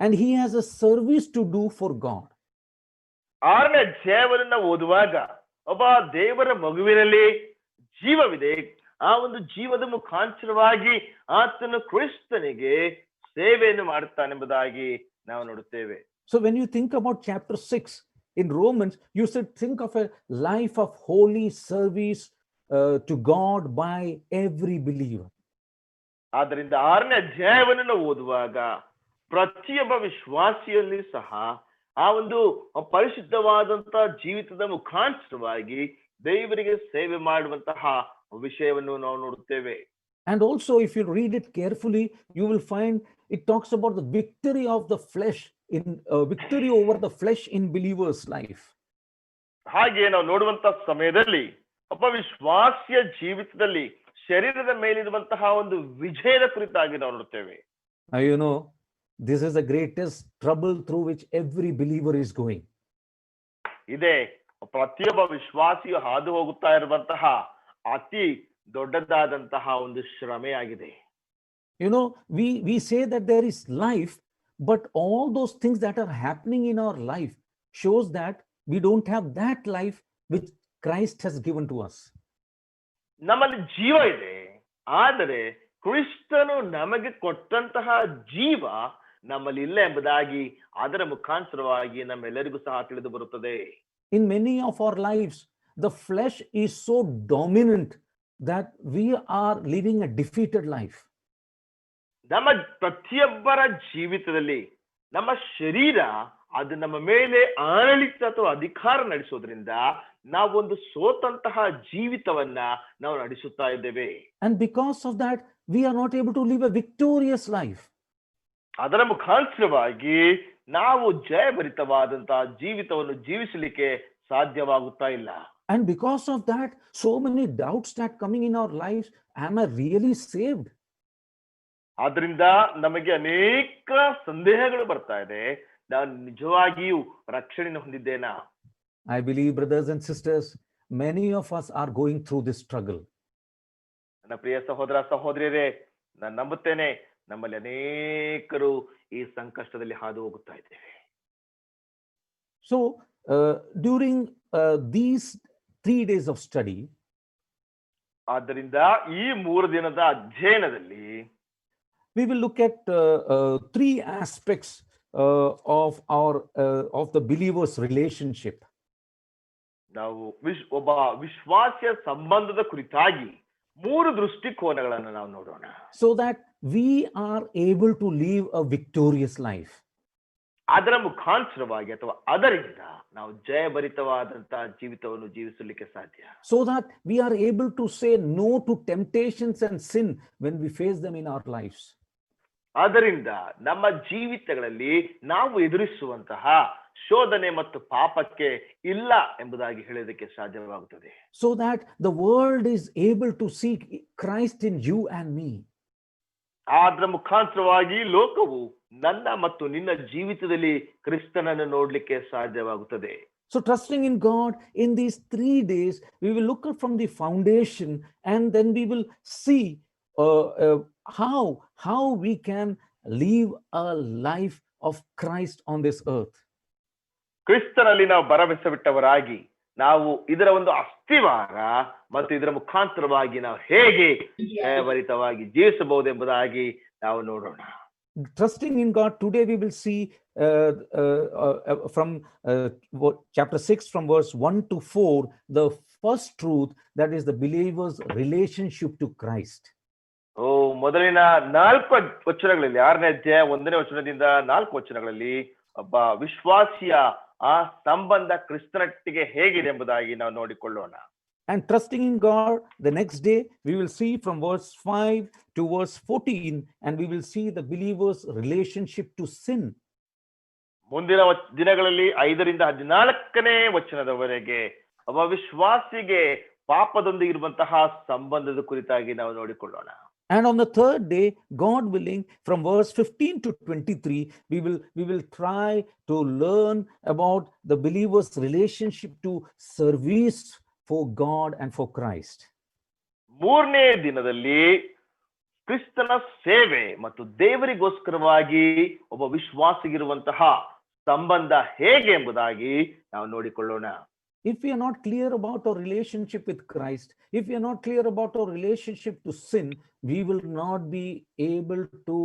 and he has a service to do for God. ಆರನೇ ಅಧ್ಯಾಯವನ್ನು ಓದುವಾಗ ಒಬ್ಬ ದೇವರ ಮಗುವಿನಲ್ಲಿ ಜೀವವಿದೆ, ಆ ಒಂದು ಜೀವದ ಮುಖಾಂತರವಾಗಿ ಆತನು ಕ್ರಿಸ್ತನಿಗೆ ಸೇವೆಯನ್ನು ಮಾಡುತ್ತಾನೆಂಬುದಾಗಿ ನಾವು ನೋಡುತ್ತೇವೆ. So when you think about chapter 6 in Romans, you should think of a life of holy service to God by every believer. ಆದ್ದರಿಂದ ಆರನೇ ಅಧ್ಯಾಯವನ್ನು ನಾವು ಓದುವಾಗ ಪ್ರತಿಯೊಬ್ಬ ವಿಶ್ವಾಸಿಯಲ್ಲಿ ಸಹ ಆ ಒಂದು ಪರಿಶುದ್ಧವಾದಂತ ಜೀವಿತದ ಮುಖಾಂತರವಾಗಿ ದೇವರಿಗೆ ಸೇವೆ ಮಾಡುವಂತಹ ವಿಷಯವನ್ನು ನಾವು ನೋಡುತ್ತೇವೆ. And also, if you read it carefully, you will find it talks about the victory of the flesh, in victory over the flesh in believers' life. ಹಾಗೆ ನಾವು ನೋಡುವಂತ ಸಮಯದಲ್ಲಿ ಒಬ್ಬ ವಿಶ್ವಾಸಿಯ ಜೀವಿತದಲ್ಲಿ ಶರೀರದ ಮೇಲಿರುವಂತಹ ಒಂದು ವಿಜಯದ ಕುರಿತಾಗಿ ನಾವು ನೋಡುತ್ತೇವೆ. You know, this is the greatest trouble through which every believer is going. ಇದೇ ಪ್ರತಿಯೊಬ್ಬ ವಿಶ್ವಾಸಿಯು ಹಾದು ಹೋಗುತ್ತಾ ಇರುವಂತಹ ಅತಿ ದೊಡ್ಡದಾದಂತಹ ಒಂದು ಶ್ರಮೆಯಾಗಿದೆ. You know, we say that there is life, but all those things that are happening in our life shows that we don't have that life which Christ has given to us. ನಮ್ಮಲ್ಲಿ ಜೀವ ಇದೆ, ಆದರೆ ಕ್ರಿಸ್ತನು ನಮಗೆ ಕೊಟ್ಟಂತಹ ಜೀವ ನಮ್ಮಲ್ಲಿ ಇಲ್ಲ ಎಂಬುದಾಗಿ ಅದರ ಮುಖಾಂತರವಾಗಿ ನಮ್ಮೆಲ್ಲರಿಗೂ ಸಹ ತಿಳಿದು ಬರುತ್ತದೆ. In many of our lives, the flesh is so dominant that we are living a defeated life. ನಮ್ಮ ಪ್ರತಿಯೊಬ್ಬರ ಜೀವಿತದಲ್ಲಿ ನಮ್ಮ ಶರೀರ ಅದು ನಮ್ಮ ಮೇಲೆ ಆಡಳಿತ ಅಥವಾ ಅಧಿಕಾರ ನಡೆಸೋದ್ರಿಂದ ನಾವೊಂದು ಸೋತಂತಹ ಜೀವಿತವನ್ನ ನಾವು ನಡೆಸುತ್ತಾ ಇದ್ದೇವೆ. And because of that, we are not able to live a victorious life. ಅದರ ಮುಖಾಂತರವಾಗಿ ನಾವು ಜಯಭರಿತವಾದಂತಹ ಜೀವಿತವನ್ನು ಜೀವಿಸಲಿಕ್ಕೆ ಸಾಧ್ಯವಾಗುತ್ತಾ ಇಲ್ಲ. And because of that, so many doubts start coming in our lives. Am I really saved? ಆದ್ರಿಂದ ನಮಗೆ ಅನೇಕ ಸಂದೇಹಗಳು ಬರ್ತಾ ಇದೆ, ನಾನು ನಿಜವಾಗಿಯೂ ರಕ್ಷಣೆಯನ್ನು ಹೊಂದಿದ್ದೇನಾ? I believe, brothers and sisters, many of us are going through this struggle. ನನ್ನ ಪ್ರಿಯ ಸಹೋದರ ಸಹೋದರಿಯರೇ, ನಾನು ನಂಬುತ್ತೇನೆ ನಮ್ಮಲ್ಲಿ ಅನೇಕರು ಈ ಸಂಕಷ್ಟದಲ್ಲಿ ಹಾದು ಹೋಗುತ್ತಾ ಇದ್ದೇವೆ. So during these 3 days of study, ಆದ್ದರಿಂದ ಈ 3 ದಿನದ ಅಧ್ಯಯನದಲ್ಲಿ we will look at 3 aspects of the believer's relationship. ನಾವು ಒಬ್ಬ ವಿಶ್ವಾಸಿಯ ಸಂಬಂಧದ ಕುರಿತಾಗಿ 3 ದೃಷ್ಟಿಕೋನಗಳನ್ನು ನಾವು ನೋಡೋಣ. So that we are able to live a victorious life. ಅದರ ಮುಖಾಂತರವಾಗಿ ಅಥವಾ ಅದರಿಂದ ನಾವು ಜಯಭರಿತವಾದಂತಹ ಜೀವಿತವನ್ನು ಜೀವಿಸಲಿಕ್ಕೆ ಸಾಧ್ಯ. So that we are able to say no to temptations and sin when we face them in our lives. ಆದ್ದರಿಂದ ನಮ್ಮ ಜೀವಿತಗಳಲ್ಲಿ ನಾವು ಎದುರಿಸುವಂತಹ ಶೋಧನೆ ಮತ್ತು ಪಾಪಕ್ಕೆ ಇಲ್ಲ ಎಂಬುದಾಗಿ ಹೇಳೋದಕ್ಕೆ ಸಾಧ್ಯವಾಗುತ್ತದೆ. So that the world is able to see Christ in you and me. ಅದರ ಮುಖಾಂತರವಾಗಿ ಲೋಕವು ನನ್ನ ಮತ್ತು ನಿನ್ನ ಜೀವಿತದಲ್ಲಿ ಕ್ರಿಸ್ತನನ್ನು ನೋಡ್ಲಿಕ್ಕೆ ಸಾಧ್ಯವಾಗುತ್ತದೆ. So trusting in God, in these 3 days, we will look at from the foundation, and then we will see how we can live a life of Christ on this earth. ಕ್ರಿಸ್ತನಲ್ಲಿ ನಾವು ಭರವಸೆವಿಟ್ಟವರಾಗಿ ನಾವು ಇದರ ಒಂದು ಅಸ್ಥಿವಾರ ಮತ್ತು ಇದರ ಮುಖಾಂತರವಾಗಿ ನಾವು ಹೇಗೆ ಜಯಭರಿತವಾಗಿ ಜೀವಿಸಬಹುದೆಂಬುದಾಗಿ ನಾವು ನೋಡೋಣ. Trusting in God, today we will see from chapter 6 from verse 1 to 4, the first truth, that is the believer's relationship to Christ. ಓ ಮೊದಲಿನ 4 ವಚನಗಳಲ್ಲಿ 6ನೇ ಅಧ್ಯಾಯ 1ನೇ ವಚನದಿಂದ 4 ವಚನಗಳಲ್ಲಿ ಒಬ್ಬ ವಿಶ್ವಾಸಿಯ ಆ ಸಂಬಂಧ ಕ್ರಿಸ್ತನೊಟ್ಟಿಗೆ ಹೇಗಿದೆ ಎಂಬುದಾಗಿ ನಾವು ನೋಡಿಕೊಳ್ಳೋಣ. And trusting in God, the next day we will see from verse 5 to verse 14, and we will see the believer's relationship to sin. ಮುಂದಿನ ದಿನಗಳಲ್ಲಿ 5ರಿಂದ 14ನೇ ವಚನದವರೆಗೆ ಒಬ್ಬ ವಿಶ್ವಾಸಿಗೆ ಪಾಪದೊಂದಿಗೆ ಇರುವಂತಹ ಸಂಬಂಧದ ಕುರಿತಾಗಿ ನಾವು ನೋಡಿಕೊಳ್ಳೋಣ. And on the third day, God willing, from verse 15 to 23, we will try to learn about the believer's relationship to service for God and for Christ. 3ನೇ ದಿನದಲ್ಲಿ ಕ್ರಿಸ್ತನ ಸೇವೆ ಮತ್ತು ದೇವರಿಗೋಸ್ಕರವಾಗಿ ಒಬ್ಬ ವಿಶ್ವಾಸಿಗಿರುವಂತಹ ಸಂಬಂಧ ಹೇಗೆ ಎಂಬುದಾಗಿ ನಾವು ನೋಡಿಕೊಳ್ಳೋಣ. If we are not clear about our relationship with Christ, if we are not clear about our relationship to sin, we will not be able to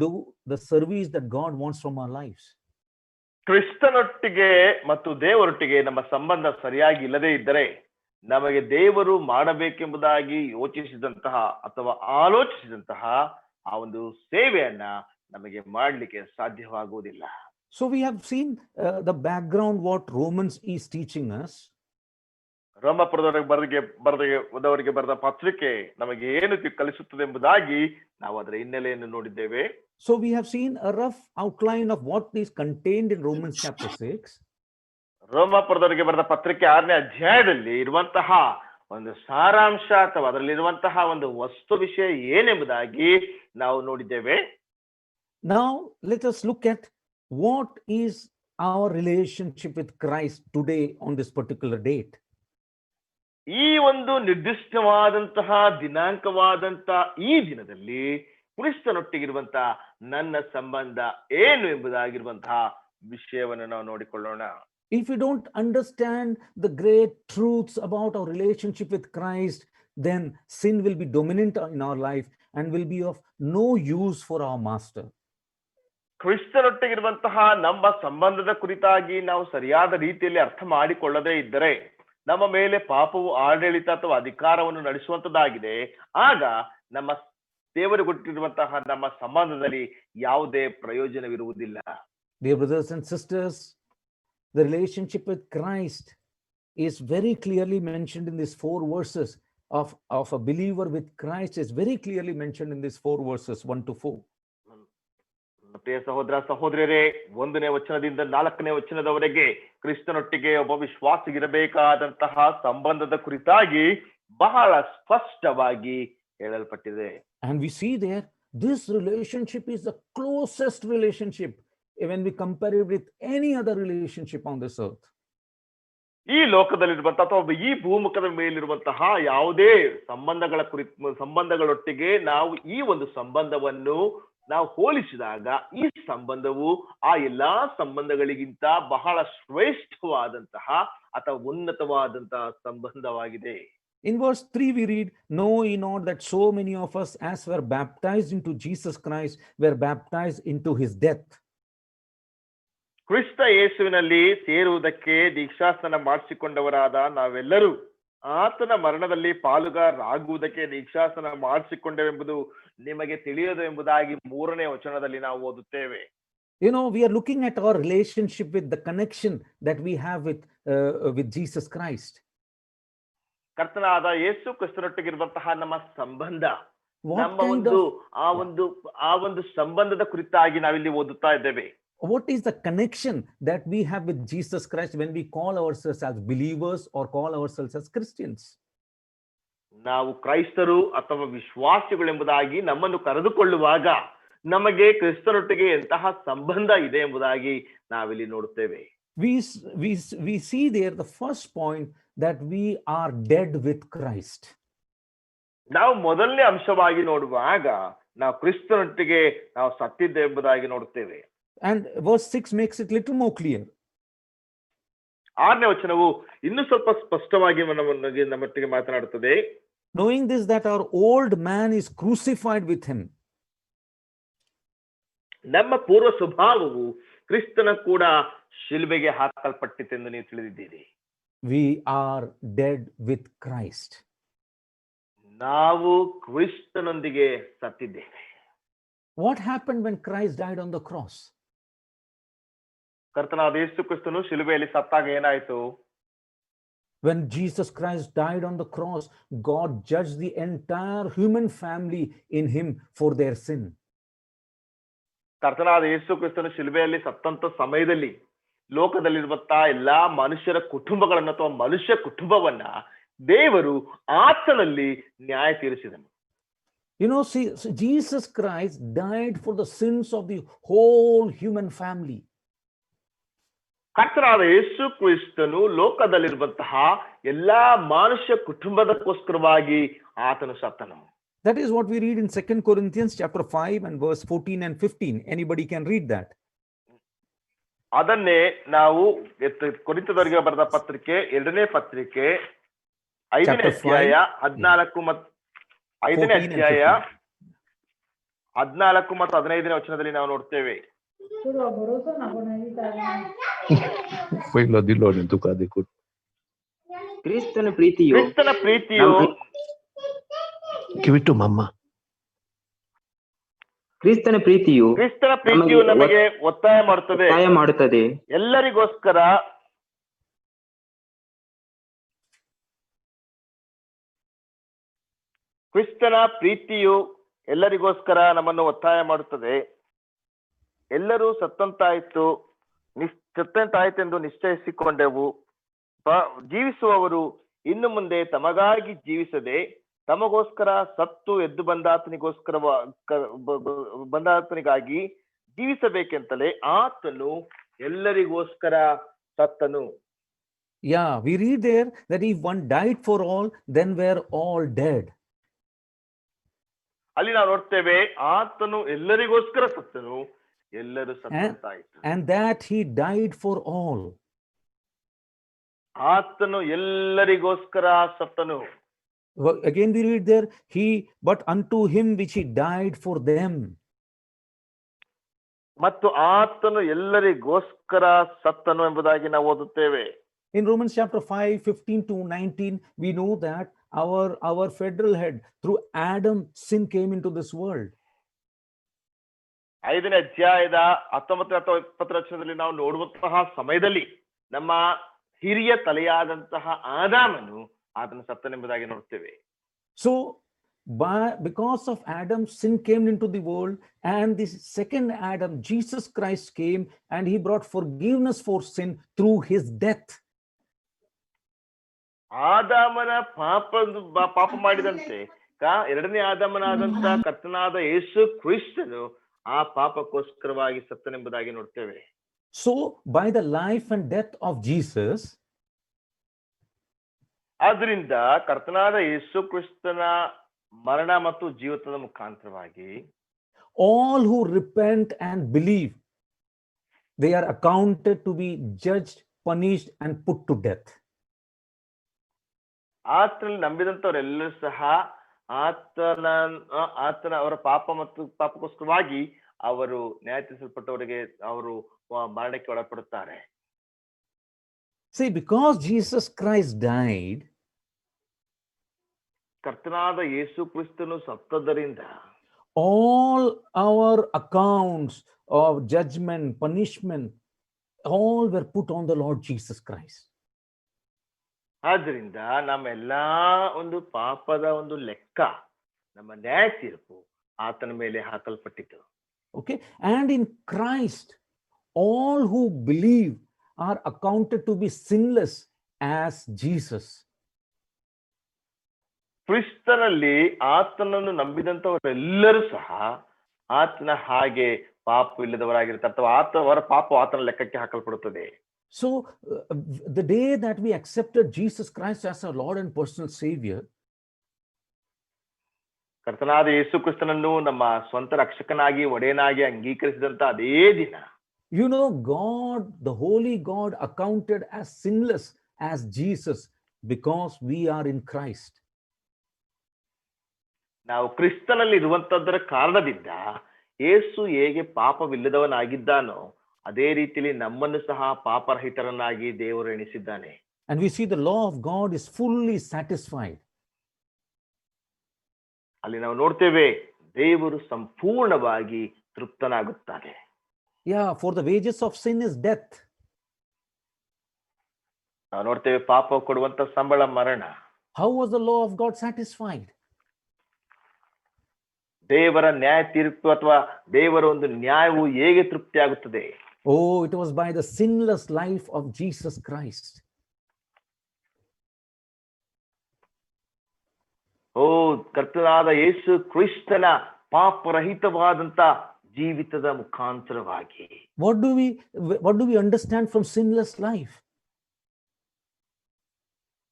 do the service that God wants from our lives. ಕ್ರಿಸ್ತನೊಟ್ಟಿಗೆ ಮತ್ತು ದೇವರೊಟ್ಟಿಗೆ ನಮ್ಮ ಸಂಬಂಧ ಸರಿಯಾಗಿ ಇಲ್ಲದೇ ಇದ್ದರೆ ನಮಗೆ ದೇವರು ಮಾಡಬೇಕೆಂಬುದಾಗಿ ಯೋಚಿಸಿದಂತಹ ಅಥವಾ ಆಲೋಚಿಸಿದಂತಹ ಆ ಒಂದು ಸೇವೆಯನ್ನ ನಮಗೆ ಮಾಡಲಿಕ್ಕೆ ಸಾಧ್ಯವಾಗುವುದಿಲ್ಲ. So we have seen the background what Romans is teaching us. ರೋಮಾಪುರದವರಿಗೆ ಬರೆದ ಪತ್ರಿಕೆ ನಮಗೆ ಏನು ಕಲಿಸುತ್ತದೆ ಎಂಬುದಾಗಿ ನಾವು ಅದರ ಹಿನ್ನೆಲೆಯನ್ನು ನೋಡಿದ್ದೇವೆ. So we have seen a rough outline of what is contained in Romans chapter 6. ರೋಮಾಪುರದವರಿಗೆ ಬರೆದ ಪತ್ರಿಕೆ 6ನೇ ಅಧ್ಯಾಯದಲ್ಲಿ ಇರುವಂತಹ ಒಂದು ಸಾರಾಂಶ ಅಥವಾ ಅದರಲ್ಲಿರುವಂತಹ ಒಂದು ವಸ್ತು ವಿಷಯ ಏನೆಂಬುದಾಗಿ ನಾವು ನೋಡಿದ್ದೇವೆ. Now let us look at what is our relationship with Christ today on this particular date. ಈ ಒಂದು ನಿರ್ದಿಷ್ಟವಾದಂತಹ ದಿನಾಂಕವಾದಂತಹ ಈ ದಿನದಲ್ಲಿ ಕ್ರಿಸ್ತನೊಟ್ಟಿಗಿರುವಂತಹ ನನ್ನ ಸಂಬಂಧ ಏನು ಎಂಬುದಾಗಿರುವಂತಹ ವಿಷಯವನ್ನು ನಾವು ನೋಡಿಕೊಳ್ಳೋಣ. If we don't understand the great truths about our relationship with Christ, then sin will be dominant in our life and will be of no use for our master. ಕ್ರಿಸ್ತನೊಟ್ಟಿಗಿರುವಂತಹ ನಮ್ಮ ಸಂಬಂಧದ ಕುರಿತಾಗಿ ನಾವು ಸರಿಯಾದ ರೀತಿಯಲ್ಲಿ ಅರ್ಥ ಮಾಡಿಕೊಳ್ಳದೇ ಇದ್ದರೆ ನಮ್ಮ ಮೇಲೆ ಪಾಪವು ಆಡಳಿತ ಅಥವಾ ಅಧಿಕಾರವನ್ನು ನಡೆಸುವಂತದ್ದಾಗಿದೆ. ಆಗ ನಮ್ಮ ದೇವರು ಕೊಟ್ಟಿರುವಂತಹ ನಮ್ಮ ಸಂಬಂಧದಲ್ಲಿ ಯಾವುದೇ ಪ್ರಯೋಜನವಿರುವುದಿಲ್ಲ. Dear brothers and sisters, the relationship with Christ is very clearly mentioned in these 4 verses of a believer with Christ is very clearly mentioned in these 4 verses 1 to 4. ಪ್ರಿಯ ಸಹೋದರ ಸಹೋದರಿಯರೇ, 1ನೇ ವಚನದಿಂದ 4ನೇ ವಚನದವರೆಗೆ ಕ್ರಿಸ್ತನೊಟ್ಟಿಗೆ ಒಬ್ಬ ವಿಶ್ವಾಸಿಗಿರಬೇಕಾದಂತಹ ಸಂಬಂಧದ ಕುರಿತಾಗಿ ಬಹಳ ಸ್ಪಷ್ಟವಾಗಿ ಹೇಳಲ್ಪಟ್ಟಿದೆ. And we see there this relationship is the closest relationship when we compare it with any other relationship on this earth. ಈ ಲೋಕದಲ್ಲಿರುವಂತಹ ಅಥವಾ ಈ ಭೂಮುಖದ ಮೇಲಿರುವಂತಹ ಯಾವುದೇ ಸಂಬಂಧಗಳೊಟ್ಟಿಗೆ ನಾವು ಈ ಒಂದು ಸಂಬಂಧವನ್ನು ನಾವು ಹೋಲಿಸಿದಾಗ ಈ ಸಂಬಂಧವು ಆ ಎಲ್ಲಾ ಸಂಬಂಧಗಳಿಗಿಂತ ಬಹಳ ಶ್ರೇಷ್ಠವಾದಂತಹ ಅಥವಾ ಉನ್ನತವಾದಂತಹ ಸಂಬಂಧವಾಗಿದೆ. In verse 3 we read, "Know ye not that so many of us as were baptized into Jesus Christ were baptized into his death." ಕ್ರಿಸ್ತ ಯೇಸುವಿನಲ್ಲಿ ಸೇರುವುದಕ್ಕೆ ದೀಕ್ಷಾಸ್ನಾನ ಮಾಡಿಸಿಕೊಂಡವರಾದ ನಾವೆಲ್ಲರೂ ಆತನ ಮರಣದಲ್ಲಿ ಪಾಲುಗಾರರಾಗುವುದಕ್ಕೆ ದೀಕ್ಷಾಸ್ನಾನ ಮಾಡಿಸಿಕೊಂಡೆವೆಂಬುದು ನಿಮಗೆ ತಿಳಿಯದು ಎಂಬುದಾಗಿ 3ನೇ ವಚನದಲ್ಲಿ ನಾವು ಓದುತ್ತೇವೆ. You know, we are looking at our relationship with the connection that we have with Jesus Christ. ಕರ್ತನಾದ ಯೇಸು ಕ್ರಿಸ್ತನೊಟ್ಟಿಗಿರುವಂತಹ ನಮ್ಮ ಸಂಬಂಧ, ನಮ್ಮ ಆ ಒಂದು ಸಂಬಂಧದ ಕುರಿತಾಗಿ ನಾವಿಲ್ಲಿ ಓದುತ್ತಾ ಇದ್ದೇವೆ. What is the connection that we have with Jesus Christ when we call ourselves as believers or call ourselves as Christians? ನಾವು ಕ್ರೈಸ್ತರು ಅಥವಾ ವಿಶ್ವಾಸಿಗಳು ಎಂಬುದಾಗಿ ನಮ್ಮನ್ನು ಕರೆದುಕೊಳ್ಳುವಾಗ ನಮಗೆ ಕ್ರಿಸ್ತನೊಟ್ಟಿಗೆ ಎಂತಹ ಸಂಬಂಧ ಇದೆ ಎಂಬುದಾಗಿ ನಾವಿಲ್ಲಿ ನೋಡುತ್ತೇವೆ. We see there the first point that we are dead with Christ. ನಾವು ಮೊದಲನೇ ಅಂಶವಾಗಿ ನೋಡುವಾಗ ನಾವು ಕ್ರಿಸ್ತನೊಟ್ಟಿಗೆ ನಾವು ಸತ್ತಿದ್ದೇವೆ ಎಂಬುದಾಗಿ ನೋಡುತ್ತೇವೆ. And verse 6 makes it little more clear. 6ನೇ ವಚನವು ಇನ್ನೂ ಸ್ವಲ್ಪ ಸ್ಪಷ್ಟವಾಗಿ ನಮ್ಮೊಟ್ಟಿಗೆ ಮಾತನಾಡುತ್ತದೆ. Knowing this, that our old man is crucified with him. ನಮ್ಮ ಪೂರ್ವ ಸ್ವಭಾವವು ಕ್ರಿಸ್ತನ ಕೂಡ ಶಿಲುಬೆಗೆ ಹಾಕಲ್ಪಟ್ಟಿತೆಂದು ನೀವು ತಿಳಿದಿದ್ದೀರಿ. We are dead with Christ. ನಾವು ಕ್ರಿಸ್ತನೊಂದಿಗೆ ಸತ್ತಿದ್ದೇವೆ. What happened when Christ died on the cross? ಕರ್ತನಾದ ಯೇಸು ಕ್ರಿಸ್ತನು ಶಿಲುಬೆಯಲ್ಲಿ ಸತ್ತಾಗ ಏನಾಯ್ತು? When Jesus Christ died on the cross, God judged the entire human family in him for their sin. ಕರ್ತನಾದ ಯೇಸು ಕ್ರಿಸ್ತನು ಶಿಲುಬೆಯಲ್ಲಿ ಸತ್ತಂತ ಸಮಯದಲ್ಲಿ ಲೋಕದಲ್ಲಿರುವಂತಹ ಎಲ್ಲಾ ಮನುಷ್ಯರ ಕುಟುಂಬಗಳನ್ನು ಅಥವಾ ಮನುಷ್ಯ ಕುಟುಂಬವನ್ನ ದೇವರು ಆತನಲ್ಲಿ ನ್ಯಾಯ ತೀರಿಸಿದನು. You know, see, Jesus Christ died for the sins of the whole human family. ಕರ್ತನಾದ ಯೇಸು ಕ್ರಿಸ್ತನು ಲೋಕದಲ್ಲಿರುವಂತಹ ಎಲ್ಲಾ ಮನುಷ್ಯ ಕುಟುಂಬದಕ್ಕೋಸ್ಕರವಾಗಿ ಆತನು ಸತ್ತನು. That is what we read in 2 Corinthians chapter 5 and verse 14 and 15. Anybody can read that. ಅದನ್ನೇ ನಾವು ಕೊರಿಂಥದವರಿಗೆ ಬರೆದ ಪತ್ರಿಕೆ 2ನೇ ಪತ್ರಿಕೆ 5ನೇ ಅಧ್ಯಾಯ 14 ಮತ್ತು 5ನೇ ಅಧ್ಯಾಯ 14 ಮತ್ತು 15ನೇ ವಚನದಲ್ಲಿ ನಾವು ನೋಡ್ತೇವೆ. ಕ್ರಿಸ್ತನ ಪ್ರೀತಿಯು ಕಿವಿಟ್ಟು ಮಮ್ಮ ಕ್ರಿಸ್ತನ ಪ್ರೀತಿಯು ನಮಗೆ ಒತ್ತಾಯ ಮಾಡುತ್ತದೆ ಎಲ್ಲರಿಗೋಸ್ಕರ ಕ್ರಿಸ್ತನ ಪ್ರೀತಿಯು ಎಲ್ಲರಿಗೋಸ್ಕರ ನಮ್ಮನ್ನು ಒತ್ತಾಯ ಮಾಡುತ್ತದೆ. ಎಲ್ಲರೂ ಸತ್ತಂತಾಯ್ತು ಎಂದು ನಿಶ್ಚಯಿಸಿಕೊಂಡೆವು. ಜೀವಿಸುವವರು ಇನ್ನು ಮುಂದೆ ತಮಗಾಗಿ ಜೀವಿಸದೆ ತಮಗೋಸ್ಕರ ಸತ್ತು ಎದ್ದು ಬಂದಾತನಿಗಾಗಿ ಜೀವಿಸಬೇಕೆಂತಲೇ ಆತನು ಎಲ್ಲರಿಗೋಸ್ಕರ ಸತ್ತನು. Yeah, we read there that if one died for all, then we're all dead. ಅಲ್ಲಿ ನಾವು ನೋಡ್ತೇವೆ ಆತನು ಎಲ್ಲರಿಗೋಸ್ಕರ ಸತ್ತನು, ಎಲ್ಲರೂ ಸತ್ತಂತಾಯಿತು. And that he died for all. ಆತನು ಎಲ್ಲರಿಗೋಸ್ಕರ ಸತ್ತನು. Again we read there, but unto him which he died for them. ಮತ್ತು ಆತನು ಎಲ್ಲರಿಗೋಸ್ಕರ ಸತ್ತನು ಎಂಬುದಾಗಿ ನಾವು ಓದುತ್ತೇವೆ. In Romans chapter 5, 15 to 19, we know that our federal head, through Adam, sin came into this world. 5ನೇ ಅಧ್ಯಾಯದ 19 ಅಥವಾ 20 ವಚನದಲ್ಲಿ ನಾವು ನೋಡುವಂತಹ ಸಮಯದಲ್ಲಿ ನಮ್ಮ ಹಿರಿಯ ತಲೆಯಾದಂತಹ ಆದಾಮನು ಆತನ ಸತ್ತನೆಂಬುದಾಗಿ ನೋಡ್ತೇವೆ. So because of Adam, sin came into the world, and this second Adam, Jesus Christ, came and he brought forgiveness for sin through his death. ಆದಾಮನ ಪಾಪ ಮಾಡಿದಂತೆ ಎರಡನೇ ಆದಾಮನಾದಂತ ಕರ್ತನಾದ ಯೇಸು ಕ್ರಿಸ್ತನು ಆ ಪಾಪಕ್ಕೋಸ್ಕರವಾಗಿ ಸತ್ತನೆಂಬುದಾಗಿ ನೋಡ್ತೇವೆ. So by the life and death of Jesus, ಆದ್ರಿಂದ ಕರ್ತನಾದ ಯೇಸು ಕ್ರಿಸ್ತನ ಮರಣ ಮತ್ತು ಜೀವಿತದ ಮುಖಾಂತರವಾಗಿ all who repent and believe, they are accounted to be judged, punished and put to death. ಆತನಲ್ಲಿ ನಂಬಿದಂತವರೆಲ್ಲರೂ ಸಹ ಆತನ ಅವರ ಪಾಪ ಮತ್ತು ಪಾಪಕ್ಕೋಸ್ಕರವಾಗಿ ಅವರು ನ್ಯಾಯ ತೀರಿಸಲ್ಪಟ್ಟವರಿಗೆ ಅವರು ಮರಣಕ್ಕೆ ಒಳಪಡುತ್ತಾರೆ. See, because Jesus Christ died, ಕರ್ತನಾದ ಯೇಸು ಕ್ರಿಸ್ತನು ಸತ್ತದ್ದರಿಂದ all our accounts of judgment, punishment, all were put on the Lord Jesus Christ. ಆದ್ರಿಂದ ನಮ್ಮೆಲ್ಲಾ ಒಂದು ಪಾಪದ ಒಂದು ಲೆಕ್ಕ, ನಮ್ಮ ನ್ಯಾಯ ತೀರ್ಪು ಆತನ ಮೇಲೆ ಹಾಕಲ್ಪಟ್ಟಿತು. Okay, and in Christ, all who believe are accounted to be sinless as Jesus. ಕ್ರಿಸ್ತನಲ್ಲಿ ಆತನನ್ನು ನಂಬಿದಂತವರೆಲ್ಲರೂ ಸಹ ಆತನ ಹಾಗೆ ಪಾಪವಿಲ್ಲದವರಾಗಿರ್ತಾರೆ, ಅಥವಾ ಅವರ ಪಾಪ ಆತನ ಲೆಕ್ಕಕ್ಕೆ ಹಾಕಲ್ಪಡುತ್ತದೆ. So the day that we accepted Jesus Christ as our Lord and personal Savior, ಕರ್ತನಾದ ಯೇಸು ಕ್ರಿಸ್ತನನ್ನು ನಮ್ಮ ಸ್ವಂತ ರಕ್ಷಕನಾಗಿ ಒಡೆಯನಾಗಿ ಅಂಗೀಕರಿಸಿದಂತ ಅದೇ ದಿನ, you know, God, the Holy God, accounted as sinless as Jesus because we are in Christ. ನಾವು ಕ್ರಿಸ್ತನಲ್ಲಿ ಇರುವಂತದ್ದರ ಕಾರಣದಿಂದ ಯೇಸು ಹೇಗೆ ಪಾಪವಿಲ್ಲದವನಾಗಿದ್ದಾನೋ ಅದೇ ರೀತಿಯಲ್ಲಿ ನಮ್ಮನ್ನು ಸಹ ಪಾಪರಹಿತರನ್ನಾಗಿ ದೇವರು ಎಣಿಸಿದ್ದಾನೆ. And we see the law of God is fully satisfied. ಅಲ್ಲಿ ನಾವು ನೋಡ್ತೇವೆ ದೇವರು ಸಂಪೂರ್ಣವಾಗಿ ತೃಪ್ತನಾಗುತ್ತಾನೆ. Yeah, for the wages of sin is death. ನಾವು ನೋಡ್ತೇವೆ ಪಾಪ ಕೊಡುವಂತ ಸಂಬಳ ಮರಣ. How was the law of God satisfied? ದೇವರ ನ್ಯಾಯ ತೀರ್ಪು ಅಥವಾ ದೇವರ ಒಂದು ನ್ಯಾಯವು ಹೇಗೆ ತೃಪ್ತಿ ಆಗುತ್ತದೆ? Oh, it was by the sinless life of Jesus Christ. ಓ, ಕರ್ತನಾದ ಯೇಸು ಕ್ರಿಸ್ತನ ಪಾಪರಹಿತವಾದಂತ ಜೀವಿತದ ಮುಖಾಂತರವಾಗಿ. What do we understand from sinless life?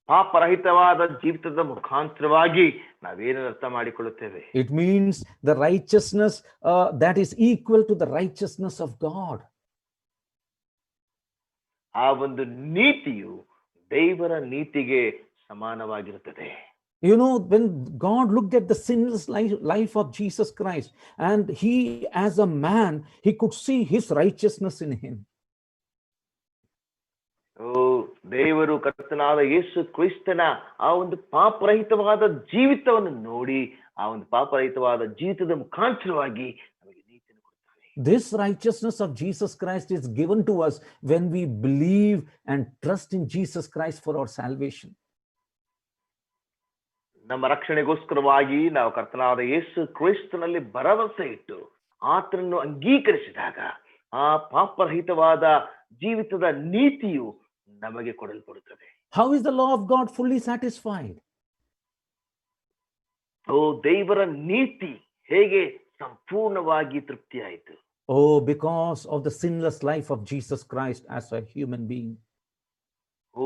ಪಾಪರಹಿತವಾದ ಜೀವಿತದ ಮುಖಾಂತರವಾಗಿ ನಾವೇನು ಅರ್ಥ ಮಾಡಿಕೊಳ್ಳುತ್ತೇವೆ? It means the righteousness that is equal to the righteousness of God. ಆ ಒಂದು ನೀತಿಯು ದೇವರ ನೀತಿಗೆ ಸಮಾನವಾಗಿರುತ್ತದೆ. You know, when God looked at the sinless life of Jesus Christ, and he as a man, he could see his righteousness in him. ಓ, ದೇವರು ಕರ್ತನಾದ ಯೇಸು ಕ್ರಿಸ್ತನ ಆ ಒಂದು ಪಾಪರಹಿತವಾದ ಜೀವಿತವನ್ನು ನೋಡಿ ಆ ಒಂದು ಪಾಪರಹಿತವಾದ ಜೀವಿತದ ಮುಖಾಂತರವಾಗಿ ನಮಗೆ ನೀತಿಯನ್ನು ಕೊಡ್ತಾನೆ. This righteousness of Jesus Christ is given to us when we believe and trust in Jesus Christ for our salvation. ನಮ್ಮ ರಕ್ಷಣೆಗೋಸ್ಕರವಾಗಿ ನಾವು ಕರ್ತನಾದ ಯೇಸು ಕ್ರಿಸ್ತನಲ್ಲಿ ಭರವಸೆ ಇಟ್ಟು ಆತನನ್ನು ಅಂಗೀಕರಿಸಿದಾಗ ಆ ಪಾಪರಹಿತವಾದ ಜೀವಿತದ ನೀತಿಯು ನಮಗೆ ಕೊಡಲ್ಪಡುತ್ತದೆ. How is the law of God fully satisfied? ಓ, ದೇವರ ನೀತಿ ಹೇಗೆ ಸಂಪೂರ್ಣವಾಗಿ ತೃಪ್ತಿಯಾಯಿತು? Oh, because of the sinless life of Jesus Christ as a human being. ಓ,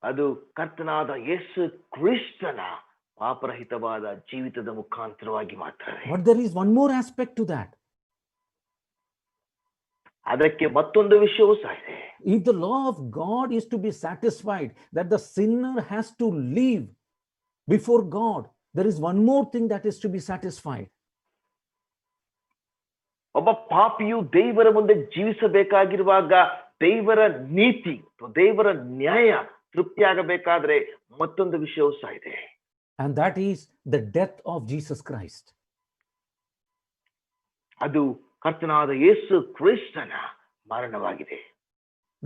ಅದು ಕರ್ತನಾದ ಯೇಸು ಕ್ರಿಸ್ತನ ಪಾಪರಹಿತವಾದ ಜೀವಿತದ ಮುಖಾಂತರವಾಗಿ ಮಾತ್ರವೇ. But there is one more aspect to that. ಅದಕ್ಕೆ ಮತ್ತೊಂದು ವಿಷಯವೂ ಸಹ ಇದೆ. If the law of God is to be satisfied, that the sinner has to live before God, there is one more thing that is to be satisfied. ಒಬ್ಬ ಪಾಪಿಯು ದೇವರ ಮುಂದೆ ಜೀವಿಸಬೇಕಾಗಿರುವಾಗ ದೇವರ ನೀತಿ ದೇವರ ನ್ಯಾಯ ತೃಪ್ತಿಯಾಗಬೇಕಾದ್ರೆ ಮತ್ತೊಂದು ವಿಷಯವೂ ಸಹ ಇದೆ. And that is the death of Jesus Christ. ಅದು ಕರ್ತನಾದ ಯೇಸು ಕ್ರಿಸ್ತನ ಮರಣವಾಗಿದೆ.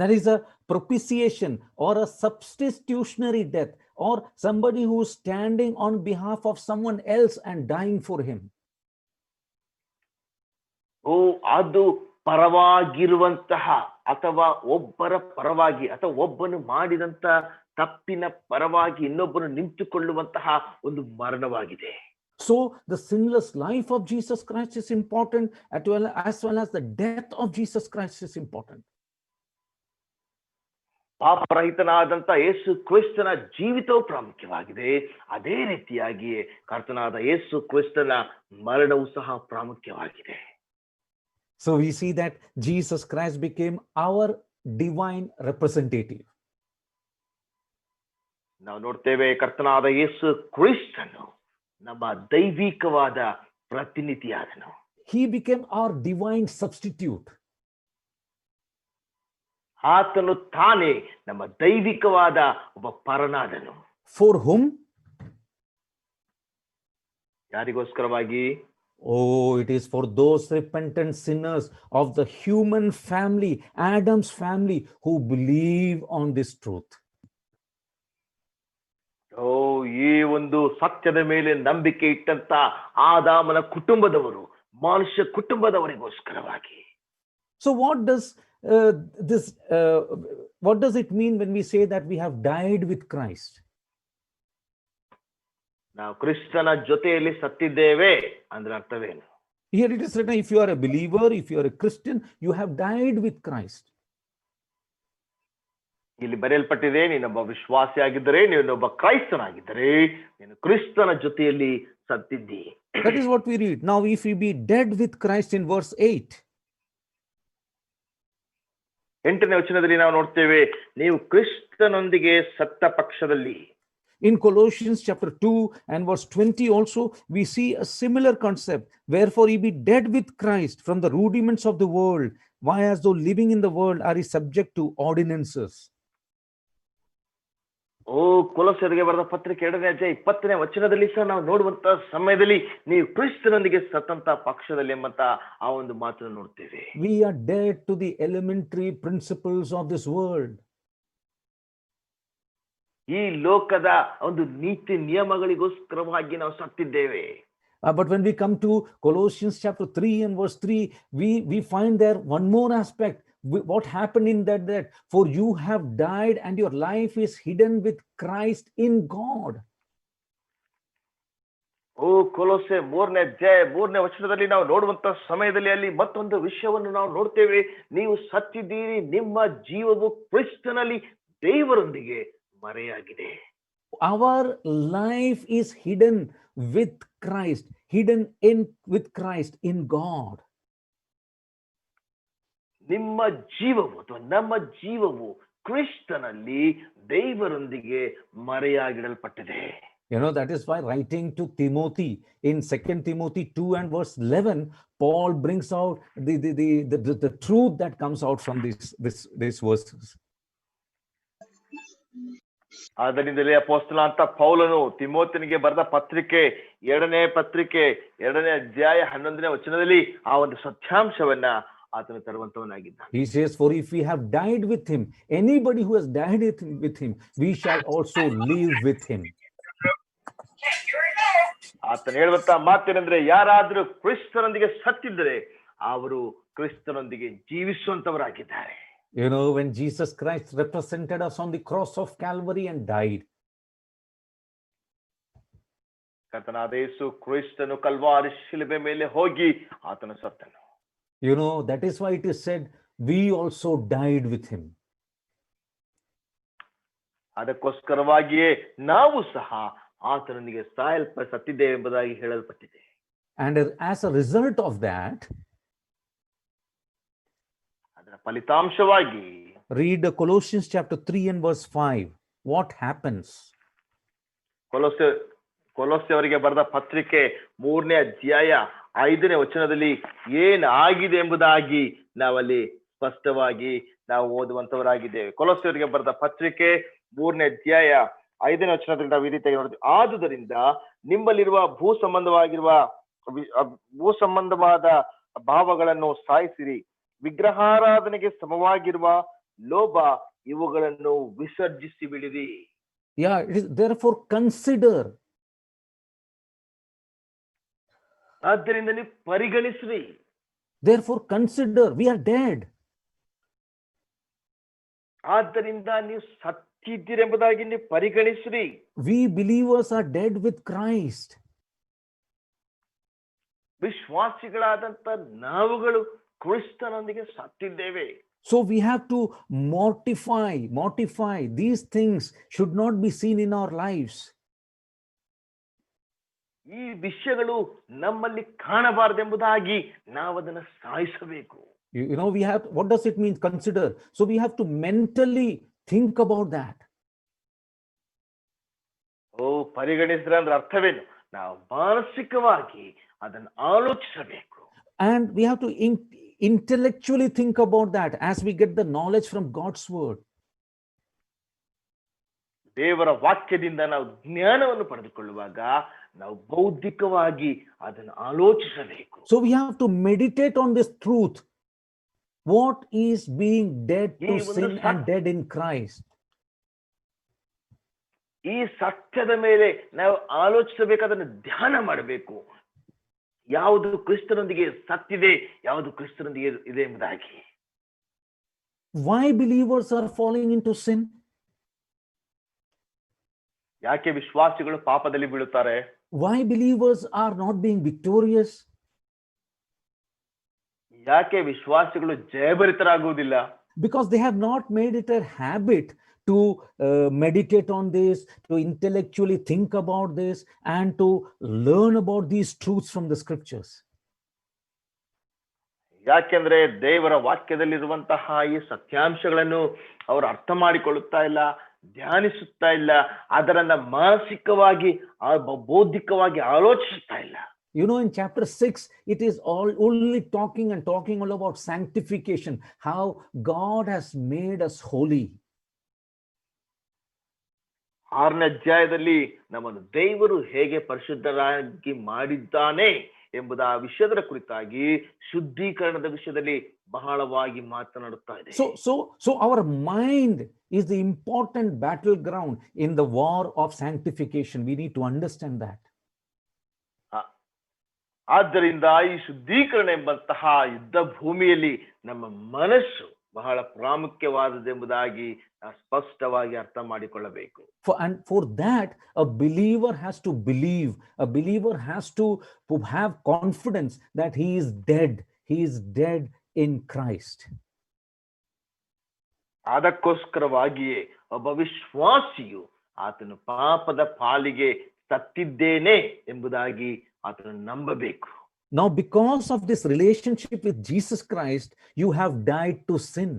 That is a propitiation or a substitutionary death, or somebody who is standing on behalf of someone else and dying for him. ಓ, ಅದು ಪರವಾಗಿರುವಂತಹ ಅಥವಾ ಒಬ್ಬರ ಪರವಾಗಿ ಅಥವಾ ಒಬ್ಬನು ಮಾಡಿದಂತ ತಪ್ಪಿನ ಪರವಾಗಿ ಇನ್ನೊಬ್ಬನು ನಿಂತುಕೊಳ್ಳುವಂತಹ ಒಂದು ಮರಣವಾಗಿದೆ. So the sinless life of Jesus Christ is important, as well as the death of Jesus Christ is important. ಪಾಪರಹಿತನಾದಂತ ಯೇಸು ಕ್ರಿಸ್ತನ ಜೀವಿತವು ಪ್ರಾಮುಖ್ಯವಾಗಿದೆ. ಅದೇ ರೀತಿಯಾಗಿ ಕರ್ತನಾದ ಯೇಸು ಕ್ರಿಸ್ತನ ಮರಣವು ಸಹ ಪ್ರಾಮುಖ್ಯವಾಗಿದೆ. So we see that Jesus Christ became our divine representative. ನಾವು ನೋಡ್ತೇವೆ ಕರ್ತನಾದ ಯೇಸು ಕ್ರಿಸ್ತನು ನಮ್ಮ ದೈವಿಕವಾದ ಪ್ರತಿನಿಧಿಯಾದನು. He became our divine substitute. ಆತನು ತಾನೇ ನಮ್ಮ ದೈವಿಕವಾದ ಒಬ್ಬ ಪರನಾದನು. For whom? ಯಾರಿಗೋಸ್ಕರವಾಗಿ? Oh, it is for those repentant sinners of the human family, Adam's family, who believe on this truth. ಓ, ಈ ಒಂದು ಸತ್ಯದ ಮೇಲೆ ನಂಬಿಕೆ ಇಟ್ಟಂತ ಆದಾಮನ ಕುಟುಂಬದವರು, ಮನುಷ್ಯ ಕುಟುಂಬದವರಿಗೋಸ್ಕರವಾಗಿ. So what does it mean when we say that we have died with Christ? ನಾವು ಕ್ರಿಸ್ತನ ಜೊತೆಯಲ್ಲಿ ಸತ್ತಿದ್ದೇವೆ ಅಂದ್ರೆ ಅರ್ಥವೇನು? Here it is written, if you are a believer, if you are a Christian, you have died with Christ. ಇಲ್ಲಿ ಬರೆಯಲ್ಪಟ್ಟಿದೆ, ನೀನೊಬ್ಬ ವಿಶ್ವಾಸಿ ಆಗಿದ್ದರೆ, ನೀನೊಬ್ಬ ಕ್ರೈಸ್ತನಾಗಿದ್ದರೆ, ನೀನು ಕ್ರಿಸ್ತನ ಜೊತೆಯಲ್ಲಿ ಸತ್ತಿದ್ದಿ. That is what we read. Now, if we be dead with Christ in verse 8. 8ನೇ ವಚನದಲ್ಲಿ ನಾವು ನೋಡ್ತೇವೆ, ನೀವು ಕ್ರಿಸ್ತನೊಂದಿಗೆ ಸತ್ತ ಪಕ್ಷದಲ್ಲಿ. In Colossians chapter 2 and verse 20 also, we see a similar concept. Wherefore ye be dead with Christ from the rudiments of the world. Why, as though living in the world, are ye subject to ordinances? ಓ ಕೊಲೊಸ್ಸೆಯವರಿಗೆ ಬರೆದ ಪತ್ರಿಕೆ 2ನೇ ಅಧ್ಯಾಯ 20ನೇ ವಚನದಲ್ಲಿ ಸಹ ನಾವು ನೋಡುವಂತ ಸಮಯದಲ್ಲಿ ನೀವು ಕ್ರಿಸ್ತನೊಂದಿಗೆ ಸತ್ತಂತ ಪಕ್ಷದಲ್ಲಿ ಎಂಬಂತ ಆ ಒಂದು ಮಾತನ್ನು ನೋಡ್ತೇವೆ. We are dead to the elementary principles of this world. ಈ ಲೋಕದ ಒಂದು ನೀತಿ ನಿಯಮಗಳಿಗೋಸ್ಕರವಾಗಿ ನಾವು ಸತ್ತಿದ್ದೇವೆ. But when we come to Colossians chapter 3 and verse 3, we find there one more aspect. What happened in that for you have died and your life is hidden with Christ in God. ಓ ಕೊಲೊಸ್ಸೆ 3ನೇ ಅಧ್ಯಾಯ 3ನೇ ವಚನದಲ್ಲಿ ನಾವು ನೋಡುವಂತ ಸಮಯದಲ್ಲಿ ಅಲ್ಲಿ ಮತ್ತೊಂದು ವಿಷಯವನ್ನು ನಾವು ನೋಡ್ತೇವೆ. ನೀವು ಸತ್ತಿದ್ದೀರಿ, ನಿಮ್ಮ ಜೀವವು ಕ್ರಿಸ್ತನಲ್ಲಿ ದೇವರೊಂದಿಗೆ ಮರೆಯಾಗಿದೆ. Our life is hidden with Christ, with Christ in God. ನಿಮ್ಮ ಜೀವವು ಅಥವಾ ನಮ್ಮ ಜೀವವು ಕ್ರಿಸ್ತನಲ್ಲಿ ದೇವರೊಂದಿಗೆ ಮರೆಯಾಗಿಡಲ್ಪಟ್ಟಿದೆ. You know, that is why writing to Timothy in 2 Timothy 2 and verse 11, Paul brings out the truth that comes out from these verses. ಆದ್ದರಿಂದಲೇ ಅಪೊಸ್ತಲ ಅಂತ ಪೌಲನು ತಿಮೋಥನಿಗೆ ಬರೆದ ಪತ್ರಿಕೆ 2ನೇ ಅಧ್ಯಾಯ 11ನೇ ವಚನದಲ್ಲಿ ಆ ಒಂದು ಸತ್ಯಾಂಶವನ್ನ ಆತನು ತರುವಂತವನಾಗಿದ್ದಾನೆ. He says, for if we have died with him, anybody who has died with him, we shall also live with him. ಆತನು ಹೇಳುವಂತ ಮಾತೇನೆಂದ್ರೆ, ಯಾರಾದ್ರೂ ಕ್ರಿಸ್ತನೊಂದಿಗೆ ಸತ್ತಿದ್ದರೆ ಅವರು ಕ್ರಿಸ್ತನೊಂದಿಗೆ ಜೀವಿಸುವಂತವರಾಗಿದ್ದಾರೆ. You know, when Jesus Christ represented us on the cross of Calvary and died, ಕರ್ತನಾದ ಯೇಸು ಕ್ರಿಸ್ತನು ಕಲ್ವಾರಿ ಶಿಲುಬೆ ಮೇಲೆ ಹೋಗಿ ಆತನು ಸತ್ತನು. You know, that is why it is said, we also died with him. ಅದಕ್ಕೋಸ್ಕರವಾಗಿಯೇ ನಾವು ಸಹ ಆತನೊಂದಿಗೆ ಸತ್ತಿದ್ದೇವೆ ಎಂಬುದಾಗಿ ಹೇಳಲ್ಪಟ್ಟಿದೆ. And as a result of that, ಅದರ ಫಲಿತಾಂಶವಾಗಿ read Colossians chapter 3 and verse 5. What happens? ಕೊಲೊಸ್ಸೆಯವರಿಗೆ ಬರೆದ ಪತ್ರಿಕೆ 3ನೇ ಅಧ್ಯಾಯ 5ನೇ ವಚನದಲ್ಲಿ ಏನಾಗಿದೆ ಎಂಬುದಾಗಿ ನಾವಲ್ಲಿ ಸ್ಪಷ್ಟವಾಗಿ ನಾವು ಓದುವಂತವರಾಗಿದ್ದೇವೆ. ಕೊಲೊಸ್ಸೆಯವರಿಗೆ ಬರೆದ ಪತ್ರಿಕೆ 3ನೇ ಅಧ್ಯಾಯ 5ನೇ ವಚನದಲ್ಲಿ ನಾವು ಈ ರೀತಿಯಾಗಿ ನೋಡ್ತೀವಿ. ಆದುದರಿಂದ ನಿಮ್ಮಲ್ಲಿರುವ ಭೂ ಸಂಬಂಧವಾದ ಭಾವಗಳನ್ನು ಸಾಯಿಸಿರಿ, ವಿಗ್ರಹಾರಾಧನೆಗೆ ಸಮವಾಗಿರುವ ಲೋಭ ಇವುಗಳನ್ನು ವಿಸರ್ಜಿಸಿ ಬಿಡಿರಿ. Yeah, it is therefore consider. ಆದ್ದರಿಂದ ನೀವು ಪರಿಗಣಿಸ್ರಿ. Therefore consider, we are dead. ಆದ್ದರಿಂದ ನೀವು ಸತ್ತಿದ್ದೀರಿ ಎಂಬುದಾಗಿ ನೀವು ಪರಿಗಣಿಸ್ರಿ. We believers are dead with Christ. ವಿಶ್ವಾಸಿಗಳಾದಂತ ನಾವುಗಳು ಕ್ರಿಸ್ತನೊಂದಿಗೆ ಸತ್ತಿದ್ದೇವೆ. So we have to mortify. These things should not be seen in our lives. ಈ ವಿಷಯಗಳು ನಮ್ಮಲ್ಲಿ ಕಾಣಬಾರದೆಂಬುದಾಗಿ ನಾವು ಅದನ್ನು ಸಾಯಿಸಬೇಕು. You know, what does it mean consider? So we have to mentally think about that. ಓ ಪರಿಗಣಿಸಿದ್ರೆ ಅಂದ್ರೆ ಅರ್ಥವೇನು? ನಾವು ಮಾನಸಿಕವಾಗಿ ಅದನ್ನು ಆಲೋಚಿಸಬೇಕು. And we have to intellectually think about that as we get the knowledge from God's word. ದೇವರ ವಾಕ್ಯದಿಂದ ನಾವು ಜ್ಞಾನವನ್ನು ಪಡೆದುಕೊಳ್ಳುವಾಗ ನಾವು ಬೌದ್ಧಿಕವಾಗಿ ಅದನ್ನು ಆಲೋಚಿಸಬೇಕು. So we have to meditate on this truth. What is being dead to sin and dead in Christ? ಈ ಸತ್ಯದ ಮೇಲೆ ನಾವು ಆಲೋಚಿಸಬೇಕು, ಅದನ್ನು ಧ್ಯಾನ ಮಾಡಬೇಕು. ಯಾವುದು ಕ್ರಿಸ್ತನೊಂದಿಗೆ ಸತ್ತಿದೆ, ಯಾವುದು ಕ್ರಿಸ್ತನೊಂದಿಗೆ ಇದೆ ಎಂಬುದಾಗಿ. Why believers are falling into sin? ಯಾಕೆ ವಿಶ್ವಾಸಿಗಳು ಪಾಪದಲ್ಲಿ ಬೀಳುತ್ತಾರೆ? Why believers are not being victorious? ಯಾಕೆ ವಿಶ್ವಾಸಿಗಳು ಜಯಭರಿತರಾಗುವುದಿಲ್ಲ? Because they have not made it a habit to meditate on this, to intellectually think about this, and to learn about these truths from the scriptures. ಯಾಕೆಂದ್ರೆ ದೇವರ ವಾಕ್ಯದಲ್ಲಿರುವಂತಹ ಈ ಸತ್ಯಾಂಶಗಳನ್ನು ಅವರು ಅರ್ಥ ಮಾಡಿಕೊಳ್ಳುತ್ತಾ ಇಲ್ಲ, ಧ್ಯಾನಿಸುತ್ತಾ ಇಲ್ಲ, ಅದರನ್ನ ಮಾನಸಿಕವಾಗಿ ಬೌದ್ಧಿಕವಾಗಿ ಆಲೋಚಿಸುತ್ತಾ ಇಲ್ಲ. You know, in chapter 6, it is only talking all about sanctification, how God has made us holy. 6ನೇ ಅಧ್ಯಾಯದಲ್ಲಿ ನಮ್ಮನ್ನು ದೇವರು ಹೇಗೆ ಪರಿಶುದ್ಧರಾಗಿ ಮಾಡಿದ್ದಾನೆ ಎಂಬುದ ವಿಷಯದ ಕುರಿತಾಗಿ ಶುದ್ಧೀಕರಣದ ವಿಷಯದಲ್ಲಿ ಬಹಳವಾಗಿ ಮಾತನಾಡುತ್ತಾ ಇದೆ. So our mind is the important battleground in the war of sanctification. We need to understand that. ಆದ್ದರಿಂದ ಈ ಶುದ್ಧೀಕರಣ ಎಂಬಂತಹ ಯುದ್ಧ ಭೂಮಿಯಲ್ಲಿ ನಮ್ಮ ಮನಸ್ಸು ಬಹಳ ಪ್ರಾಮುಖ್ಯವಾದದೆಂಬುದಾಗಿ ಸ್ಪಷ್ಟವಾಗಿ ಅರ್ಥ ಮಾಡಿಕೊಳ್ಳಬೇಕು. For that, a believer has to believe. A believer has to have confidence that he is dead. He is dead in Christ. ಅದಕ್ಕೋಸ್ಕರವಾಗಿಯೇ ಒಬ್ಬ ವಿಶ್ವಾಸಿಯು ಆತನು ಪಾಪದ ಪಾಲಿಗೆ ಸತ್ತಿದ್ದೇನೆ ಎಂಬುದಾಗಿ ಆತನು ನಂಬಬೇಕು. Now, because of this relationship with Jesus Christ, you have died to sin.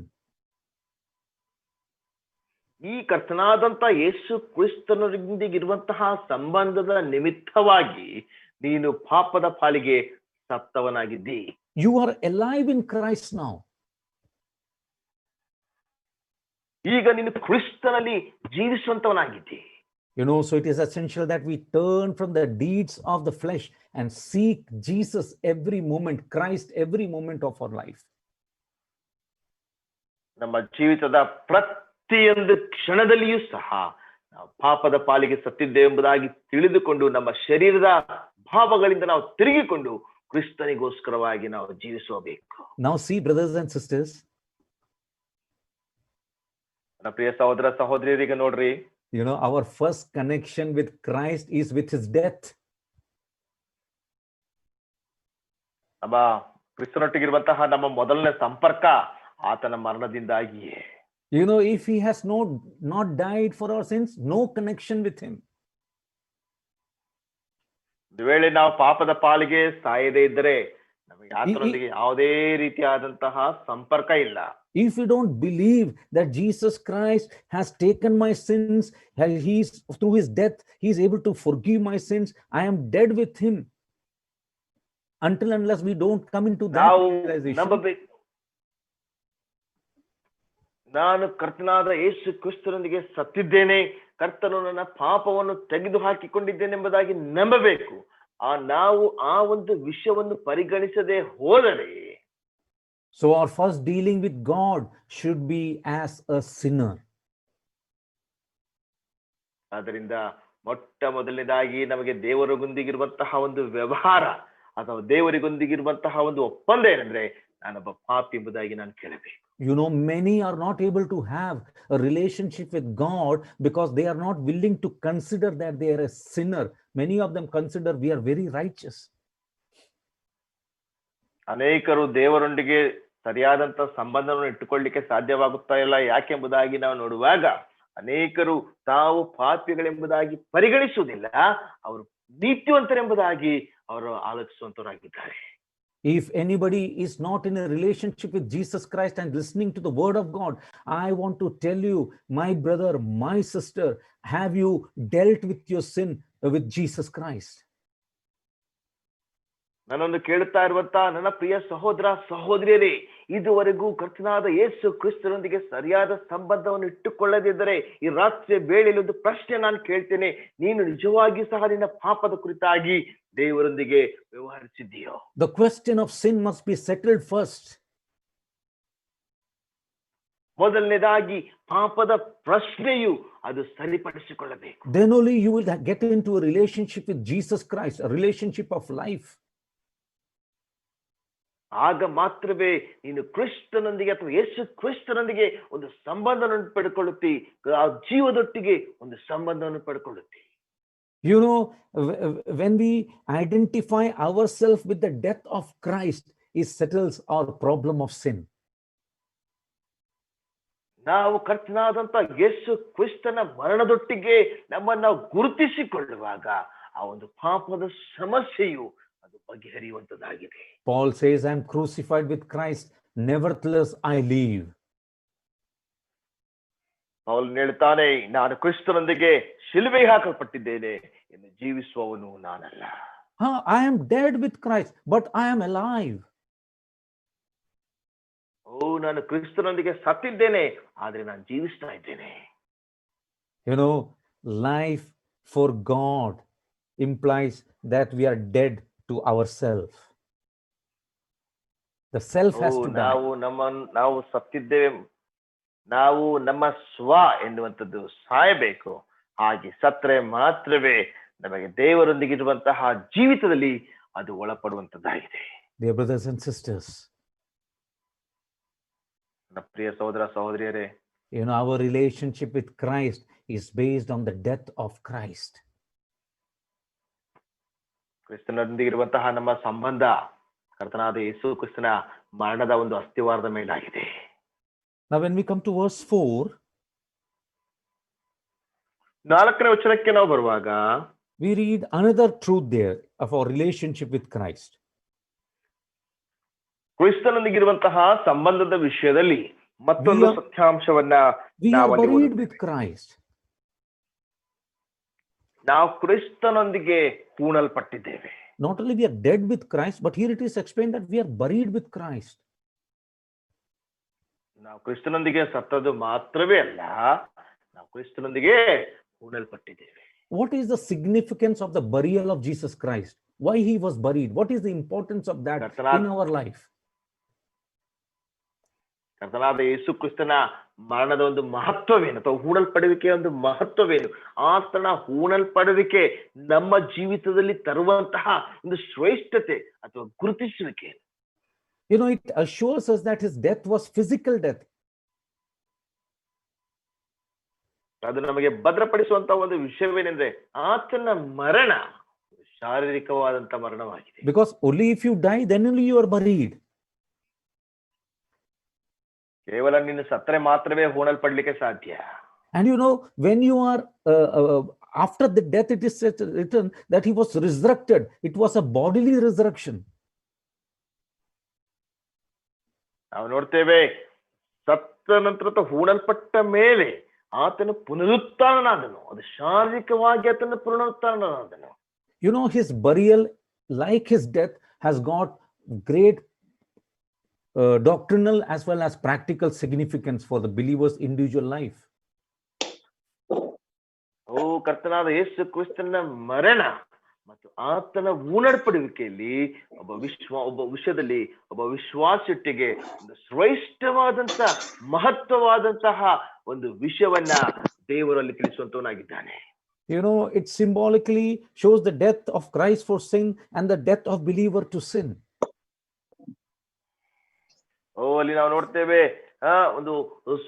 ಈ ಕರ್ತನಾದಂತ ಯೇಸು ಕ್ರಿಸ್ತನೊಂದಿಗಿರುವಂತಹ ಸಂಬಂಧದ ನಿಮಿತ್ತವಾಗಿ ನೀನು ಪಾಪದ ಪಾಲಿಗೆ ಸತ್ತವನಾಗಿದ್ದಿ. You are alive in Christ now. ಈಗ ನೀನು ಕ್ರಿಸ್ತನಲ್ಲಿ ಜೀವಿಸುವಂತವನಾಗಿದ್ದಿ. You know, so it is essential that we turn from the deeds of the flesh and seek Jesus every moment, Christ every moment of our life. ನಮ್ಮ ಜೀವಿತದ ಪ್ರತಿಯೊಂದು ಕ್ಷಣದಲ್ಲಿಯೂ ಸಹ ನಾವು ಪಾಪದ ಪಾಲಿಗೆ ಸತ್ತಿದ್ದೇವೆ ಎಂಬುದಾಗಿ ತಿಳಿದುಕೊಂಡು ನಮ್ಮ ಶರೀರದ ಭಾವಗಳಿಂದ ನಾವು ತಿರುಗಿಕೊಂಡು ಕ್ರಿಸ್ತನಿಗೋಸ್ಕರವಾಗಿ ನಾವು ಜೀವಿಸಬೇಕು. Now see, brothers and sisters, ನನ್ನ ಪ್ರಿಯ ಸಹೋದರ ಸಹೋದರಿಯರಿಗೆ ನೋಡ್ರಿ, you know, our first connection with Christ is with his death. ನಮ್ಮ ಕ್ರಿಸ್ತನೊಟ್ಟಿಗಿರುವಂತಹ ನಮ್ಮ ಮೊದಲನೇ ಸಂಪರ್ಕ ಆತನ ಮರಣದಿಂದಾಗಿಯೇ. You know, if he has not died for our sins, no connection with him. ಒಂದು ವೇಳೆ ನಾವು ಪಾಪದ ಪಾಲಿಗೆ ಸಾಯದೇ ಇದ್ದರೆ ನಮಗೆ ಆತನೊಂದಿಗೆ ಯಾವುದೇ ರೀತಿಯಾದಂತಹ ಸಂಪರ್ಕ ಇಲ್ಲ. If you don't believe that Jesus Christ has taken my sins, he's through his death, he's able to forgive my sins, I am dead with him. Until unless we don't come into that realization. ನಾನು ಕರ್ತನಾದ ಯೇಸು ಕ್ರಿಸ್ತನೊಂದಿಗೆ ಸತ್ತಿದ್ದೇನೆ, ಕರ್ತನು ನನ್ನ ಪಾಪವನ್ನು ತೆಗೆದು ಹಾಕಿಕೊಂಡಿದ್ದೇನೆ ಎಂಬುದಾಗಿ ನಂಬಬೇಕು. ನಾವು ಆ ಒಂದು ವಿಷಯವನ್ನು ಪರಿಗಣಿಸದೆ ಹೋದರೆ, so our first dealing with God should be as a sinner. ಆದ್ದರಿಂದ ಮೊಟ್ಟ ಮೊದಲನೇದಾಗಿ ನಮಗೆ ದೇವರೊಂದಿಗಿರುವಂತಹ ಒಂದು ವ್ಯವಹಾರ ಅಥವಾ ದೇವರಿಗೊಂದಿಗಿರುವಂತಹ ಒಂದು ಒಪ್ಪಂದ ಏನಂದ್ರೆ, ನಾನೊಬ್ಬ ಪಾಪಿ ಎಂಬುದಾಗಿ ನಾನು ಕೇಳಬೇಕು. You know, many are not able to have a relationship with God because they are not willing to consider that they are a sinner. Many of them consider we are very righteous. ಅನೇಕರು ದೇವರೊಂದಿಗೆ ಸರಿಯಾದಂತ ಸಂಬಂಧವನ್ನು ಇಟ್ಟುಕೊಳ್ಳಿಕ್ಕೆ ಸಾಧ್ಯವಾಗುತ್ತಾ ಇಲ್ಲ. ಯಾಕೆಂಬುದಾಗಿ ನಾವು ನೋಡುವಾಗ ಅನೇಕರು ತಾವು ಪಾಪಿಗಳೆಂಬುದಾಗಿ ಪರಿಗಣಿಸುವುದಿಲ್ಲ, ಅವರು ನೀತಿವಂತರೆಂಬುದಾಗಿ ಅವರು ಆಲೋಚಿಸುವಂತರಾಗಿದ್ದಾರೆ. If anybody is not in a relationship with Jesus Christ and listening to the word of God, I want to tell you, my brother, my sister, have you dealt with your sin with Jesus Christ? ನನ್ನನ್ನು ಕೇಳುತ್ತಾ ಇರುವಂತ ನನ್ನ ಪ್ರಿಯ ಸಹೋದರ ಸಹೋದರಿಯರೇ, ಇದುವರೆಗೂ ಕರ್ತನಾದ ಯೇಸು ಕ್ರಿಸ್ತನೊಂದಿಗೆ ಸರಿಯಾದ ಸಂಬಂಧವನ್ನು ಇಟ್ಟುಕೊಳ್ಳದಿದ್ದರೆ ಈ ರಾತ್ರಿಯ ವೇಳೆಯಲ್ಲಿ ಒಂದು ಪ್ರಶ್ನೆ ನಾನು ಕೇಳ್ತೇನೆ, ನೀನು ನಿಜವಾಗಿ ಸಹ ನಿನ್ನ ಪಾಪದ ಕುರಿತಾಗಿ ದೇವರೊಂದಿಗೆ ವ್ಯವಹರಿಸಿದ್ದೀಯೋ? The question of sin must be settled first. ಮೊದಲನೇದಾಗಿ ಪಾಪದ ಪ್ರಶ್ನೆಯು ಅದು ಸರಿಪಡಿಸಿಕೊಳ್ಳಬೇಕು. Then only you will get into a relationship with Jesus Christ, a relationship of life. ಆಗ ಮಾತ್ರವೇ ನೀನು ಕ್ರಿಸ್ತನೊಂದಿಗೆ ಅಥವಾ ಯೇಸು ಕ್ರಿಸ್ತನೊಂದಿಗೆ ಒಂದು ಸಂಬಂಧವನ್ನು ಪಡ್ಕೊಳ್ಳುತ್ತಿ, ಆ ಜೀವದೊಟ್ಟಿಗೆ ಒಂದು ಸಂಬಂಧವನ್ನು ಪಡ್ಕೊಳ್ಳುತ್ತಿ. You know, when we identify ourselves with the death of Christ, it settles our problem of sin. ನಾವು ಕರ್ತನಾದಂತ ಯೇಸು ಕ್ರಿಸ್ತನ ಮರಣದೊಟ್ಟಿಗೆ ನಮ್ಮನ್ನು ಗುರುತಿಸಿಕೊಳ್ಳುವಾಗ ಆ ಒಂದು ಪಾಪದ ಸಮಸ್ಯೆಯು ಅದು ಬಗೆಹರಿಯುವಂತದ್ದಾಗಿದೆ. Paul says, I am crucified with Christ, nevertheless I live. ಪೌಲನು ಹೇಳ್ತಾನೆ, ನಾನು ಕ್ರಿಸ್ತನೊಂದಿಗೆ ಶಿಲುಬೆಗೆ ಹಾಕಲ್ಪಟ್ಟಿದ್ದೇನೆ, ಇನ್ನು ಜೀವಿಸುವವನು ನಾನಲ್ಲ. I am dead with Christ, but I am alive. ನಾನು ಕ್ರಿಸ್ತನೊಂದಿಗೆ ಸತ್ತಿದ್ದೇನೆ, ಆದ್ರೆ ನಾನು ಜೀವಿಸ್ತಾ ಇದ್ದೇನೆ. You know, life for God implies that we are dead to ourselves. The self has to die. ನಾವು ಸತ್ತಿದ್ದೇವೆ, ನಾವು ನಮ್ಮ ಸ್ವ ಎನ್ನುವಂಥದ್ದು ಸಾಯಬೇಕು. ಹಾಗೆ ಸತ್ರೆ ಮಾತ್ರವೇ ನಮಗೆ ದೇವರೊಂದಿಗಿರುವಂತಹ ಜೀವಿತದಲ್ಲಿ ಅದು ಒಳಪಡುವಂತದ್ದಾಗಿದೆ. Dear brothers and sisters, ನನ್ನ ಪ್ರಿಯ ಸಹೋದರ ಸಹೋದರಿಯರೇ, our relationship with Christ is based on the death of Christ. ಕ್ರಿಸ್ತನೊಂದಿಗಿರುವಂತಹ ನಮ್ಮ ಸಂಬಂಧ ಕರ್ತನಾದ ಯೇಸು ಕ್ರಿಸ್ತನ ಮರಣದ ಒಂದು ಅಸ್ತಿವಾರದ ಮೇಲಾಗಿದೆ. Now when we come to verse 4, 4ನೇ ವಚನಕ್ಕೆ ನಾವು ಬರುವಾಗ we read another truth there of our relationship with Christ. ಕ್ರಿಸ್ತನೊಂದಿಗಿರುವಂತಹ ಸಂಬಂಧದ ವಿಷಯದಲ್ಲಿ ಮತ್ತೊಂದು ಸತ್ಯಾಂಶವನ್ನ we are buried with Christ. ನಾವು ಕ್ರಿಸ್ತನೊಂದಿಗೆ ಹೂಣಲ್ಪಟ್ಟಿದ್ದೇವೆ. Not only we are dead with Christ, but here it is explained that we are buried with Christ. ನಾವು ಕ್ರಿಸ್ತನೊಂದಿಗೆ ಸತ್ತದ್ದು ಮಾತ್ರವೇ ಅಲ್ಲ, ನಾವು ಕ್ರಿಸ್ತನೊಂದಿಗೆ ಹೂಣಲ್ಪಟ್ಟಿದ್ದೇವೆ. What is the significance of the burial of Jesus Christ? Why he was buried? What is the importance of that in our life? ಕರ್ತನಾದ ಯೇಸು ಕ್ರಿಸ್ತನ ಮರಣದ ಒಂದು ಮಹತ್ವವೇನು ಅಥವಾ ಹೂಣಲ್ಪಡುವಿಕೆಯ ಒಂದು ಮಹತ್ವವೇನು, ಆತನ ಹೂಣಲ್ಪಡುವಿಕೆ ನಮ್ಮ ಜೀವಿತದಲ್ಲಿ ತರುವಂತಹ ಒಂದು ಶ್ರೇಷ್ಠತೆ ಅಥವಾ ಗುರುತಿಸುವಿಕೆ. It assures us that his death was physical death. ಅದು ನಮಗೆ ಭದ್ರಪಡಿಸುವಂತಹ ಒಂದು ವಿಷಯವೇನೆಂದ್ರೆ ಆತನ ಮರಣ ಶಾರೀರಿಕವಾದಂತಹ ಮರಣವಾಗಿದೆ. Because only if you die, then only you are buried. ಕೇವಲ ನೀನು ಸತ್ತರೆ ಮಾತ್ರವೇ ಹೂಣಲ್ಪಡ್ಲಿಕ್ಕೆ ಸಾಧ್ಯ. And when you are after the death, it is written that he was resurrected. It was a bodily resurrection. ನಾವು ನೋಡ್ತೇವೆ, ಸತ್ತ ನಂತರ ಹೂಣಲ್ಪಟ್ಟ ಮೇಲೆ ಆತನು ಪುನರುತ್ಥಾನನಾದನು. ಅದು ಶಾರೀರಿಕವಾಗಿ ಆತನು ಪುನರುತ್ಥಾನನಾದನು. His burial, like his death, has got great doctrinal as well as practical significance for the believer's individual life. ಕರ್ತನಾದ ಯೇಸು ಕ್ರಿಸ್ತನ ಮರಣ ಮತ್ತು ಆತನ ಹೂಣಲ್ಪಡುವಿಕೆಯಲ್ಲಿ ಒಬ್ಬ ವಿಶ್ವಾಸಿಯೊಟ್ಟಿಗೆ ಒಂದು ಶ್ರೇಷ್ಠವಾದಂತ ಮಹತ್ವವಾದಂತಹ ಒಂದು ವಿಷಯವನ್ನ ದೇವರಲ್ಲಿ ತಿಳಿಸುವಂತವನಾಗಿದ್ದಾನೆ. It symbolically shows the death of Christ for sin and the death of believer to sin. ಅಲ್ಲಿ ನಾವು ನೋಡ್ತೇವೆ, ಒಂದು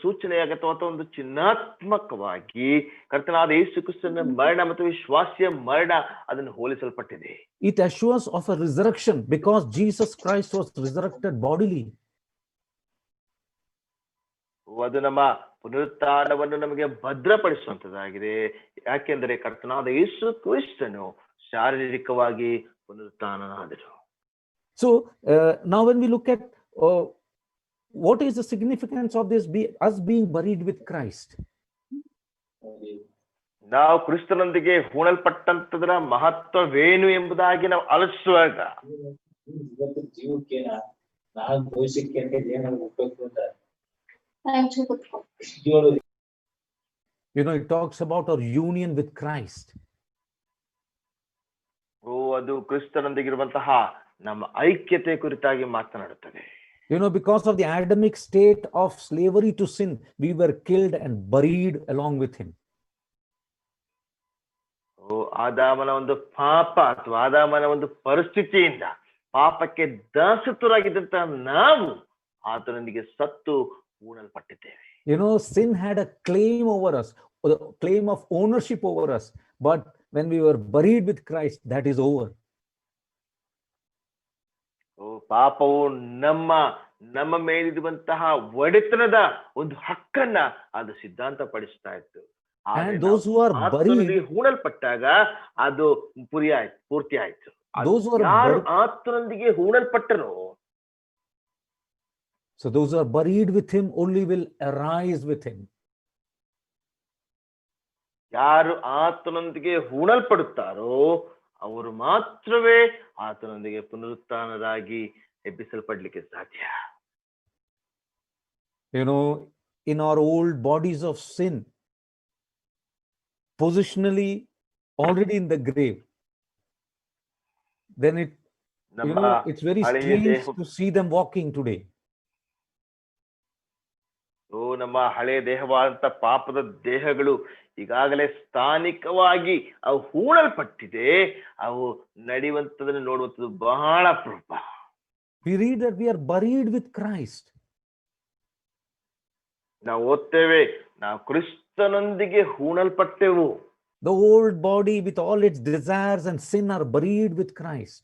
ಸೂಚನೆಯಾಗತ್ತೆ ಅಥವಾ ಒಂದು ಚಿಹ್ನಾತ್ಮಕವಾಗಿ ಕರ್ತನಾದ ಯೇಸು ಕ್ರಿಸ್ತನ ಮರಣ ಮತ್ತು ವಿಶ್ವಾಸಿಯ ಮರಣ ಅದನ್ನು ಹೋಲಿಸಲ್ಪಟ್ಟಿದೆ. It assures of a resurrection because Jesus Christ was resurrected bodily. ಅದು ನಮ್ಮ ಪುನರುತ್ಥಾನವನ್ನು ನಮಗೆ ಭದ್ರಪಡಿಸುವಂತದ್ದಾಗಿದೆ. ಯಾಕೆಂದರೆ ಕರ್ತನಾದ ಯೇಸು ಕ್ರಿಸ್ತನು ಶಾರೀರಿಕವಾಗಿ ಪುನರುತ್ಥಾನನಾದರು. So now when we look at what is the significance of this us being buried with Christ? ನಾವು ಕ್ರಿಸ್ತನೊಂದಿಗೆ ಹೂಣಲ್ಪಟ್ಟಂತದರ ಮಹತ್ವವೇನು ಎಂಬುದಾಗಿ ನಾವು ಆಲೋಚಿಸುವಾಗ it talks about our union with Christ. ಅದು ಕ್ರಿಸ್ತನೊಂದಿಗಿರುವಂತಹ ನಮ್ಮ ಐಕ್ಯತೆ ಕುರಿತಾಗಿ ಮಾತನಾಡುತ್ತದೆ. Because of the Adamic state of slavery to sin, we were killed and buried along with him. ಆದಾಮನ ಒಂದು ಪಾಪ ಅಥವಾ ಆದಾಮನ ಒಂದು ಪರಿಸ್ಥಿತಿಯಿಂದ ಪಾಪಕ್ಕೆ ದಾಸತ್ವರಾಗಿದ್ದಂತಹ ನಾವು ಆತನೊಂದಿಗೆ ಸತ್ತು ಹೂಣಲ್ಪಟ್ಟಿದ್ದೇವೆ. Sin had a claim over us, a claim of ownership over us, but when we were buried with Christ, that is over. ಪಾಪವು ನಮ್ಮ ಮೇಲಿರುವಂತಹ ಒಡೆತನದ ಒಂದು ಹಕ್ಕನ್ನ ಅದು ಸಿದ್ಧಾಂತ ಪಡಿಸ್ತಾ ಇತ್ತು. And those who are buried, ಹೂಣಲ್ಪಟ್ಟಾಗ ಅದು ಪೂರ್ತಿ ಆಯ್ತು. ಯಾರು ಆತನೊಂದಿಗೆ ಹೂಣಲ್ಪಟ್ಟರು, so those who are buried with him only will arise with him. ಯಾರು ಆತನೊಂದಿಗೆ ಹೂಣಲ್ಪಡುತ್ತಾರೋ ಅವರು ಮಾತ್ರವೇ ಆತನೊಂದಿಗೆ ಪುನರುತ್ಥಾನರಾಗಿ ಎಬ್ಬಿಸಲ್ಪಡ್ಲಿಕ್ಕೆ ಸಾಧ್ಯ. In our old bodies of sin, positionally already in the grave, then ನಮ್ಮ it's very ಹಳೆಯ strange ದೇಹ to see them walking today. ನಮ್ಮ ಹಳೆಯ ದೇಹವಾದಂತ ಪಾಪದ ದೇಹಗಳು ಈಗಾಗಲೇ ಸ್ಥಾನಿಕವಾಗಿ ಅವು ಹೂಳಲ್ಪಟ್ಟಿದೆ. ಅವು ನಡೆಯುವಂತದನ್ನು ನೋಡುವಂಥದ್ದು ಬಹಳ ಅಪರೂಪ. We read that we are buried with Christ. ನಾವು ಓದ್ತೇವೆ, ನಾವು ಕ್ರಿಸ್ತನೊಂದಿಗೆ ಹೂಣಲ್ಪಟ್ಟೆವು. The old body with all its desires and sin are buried with Christ.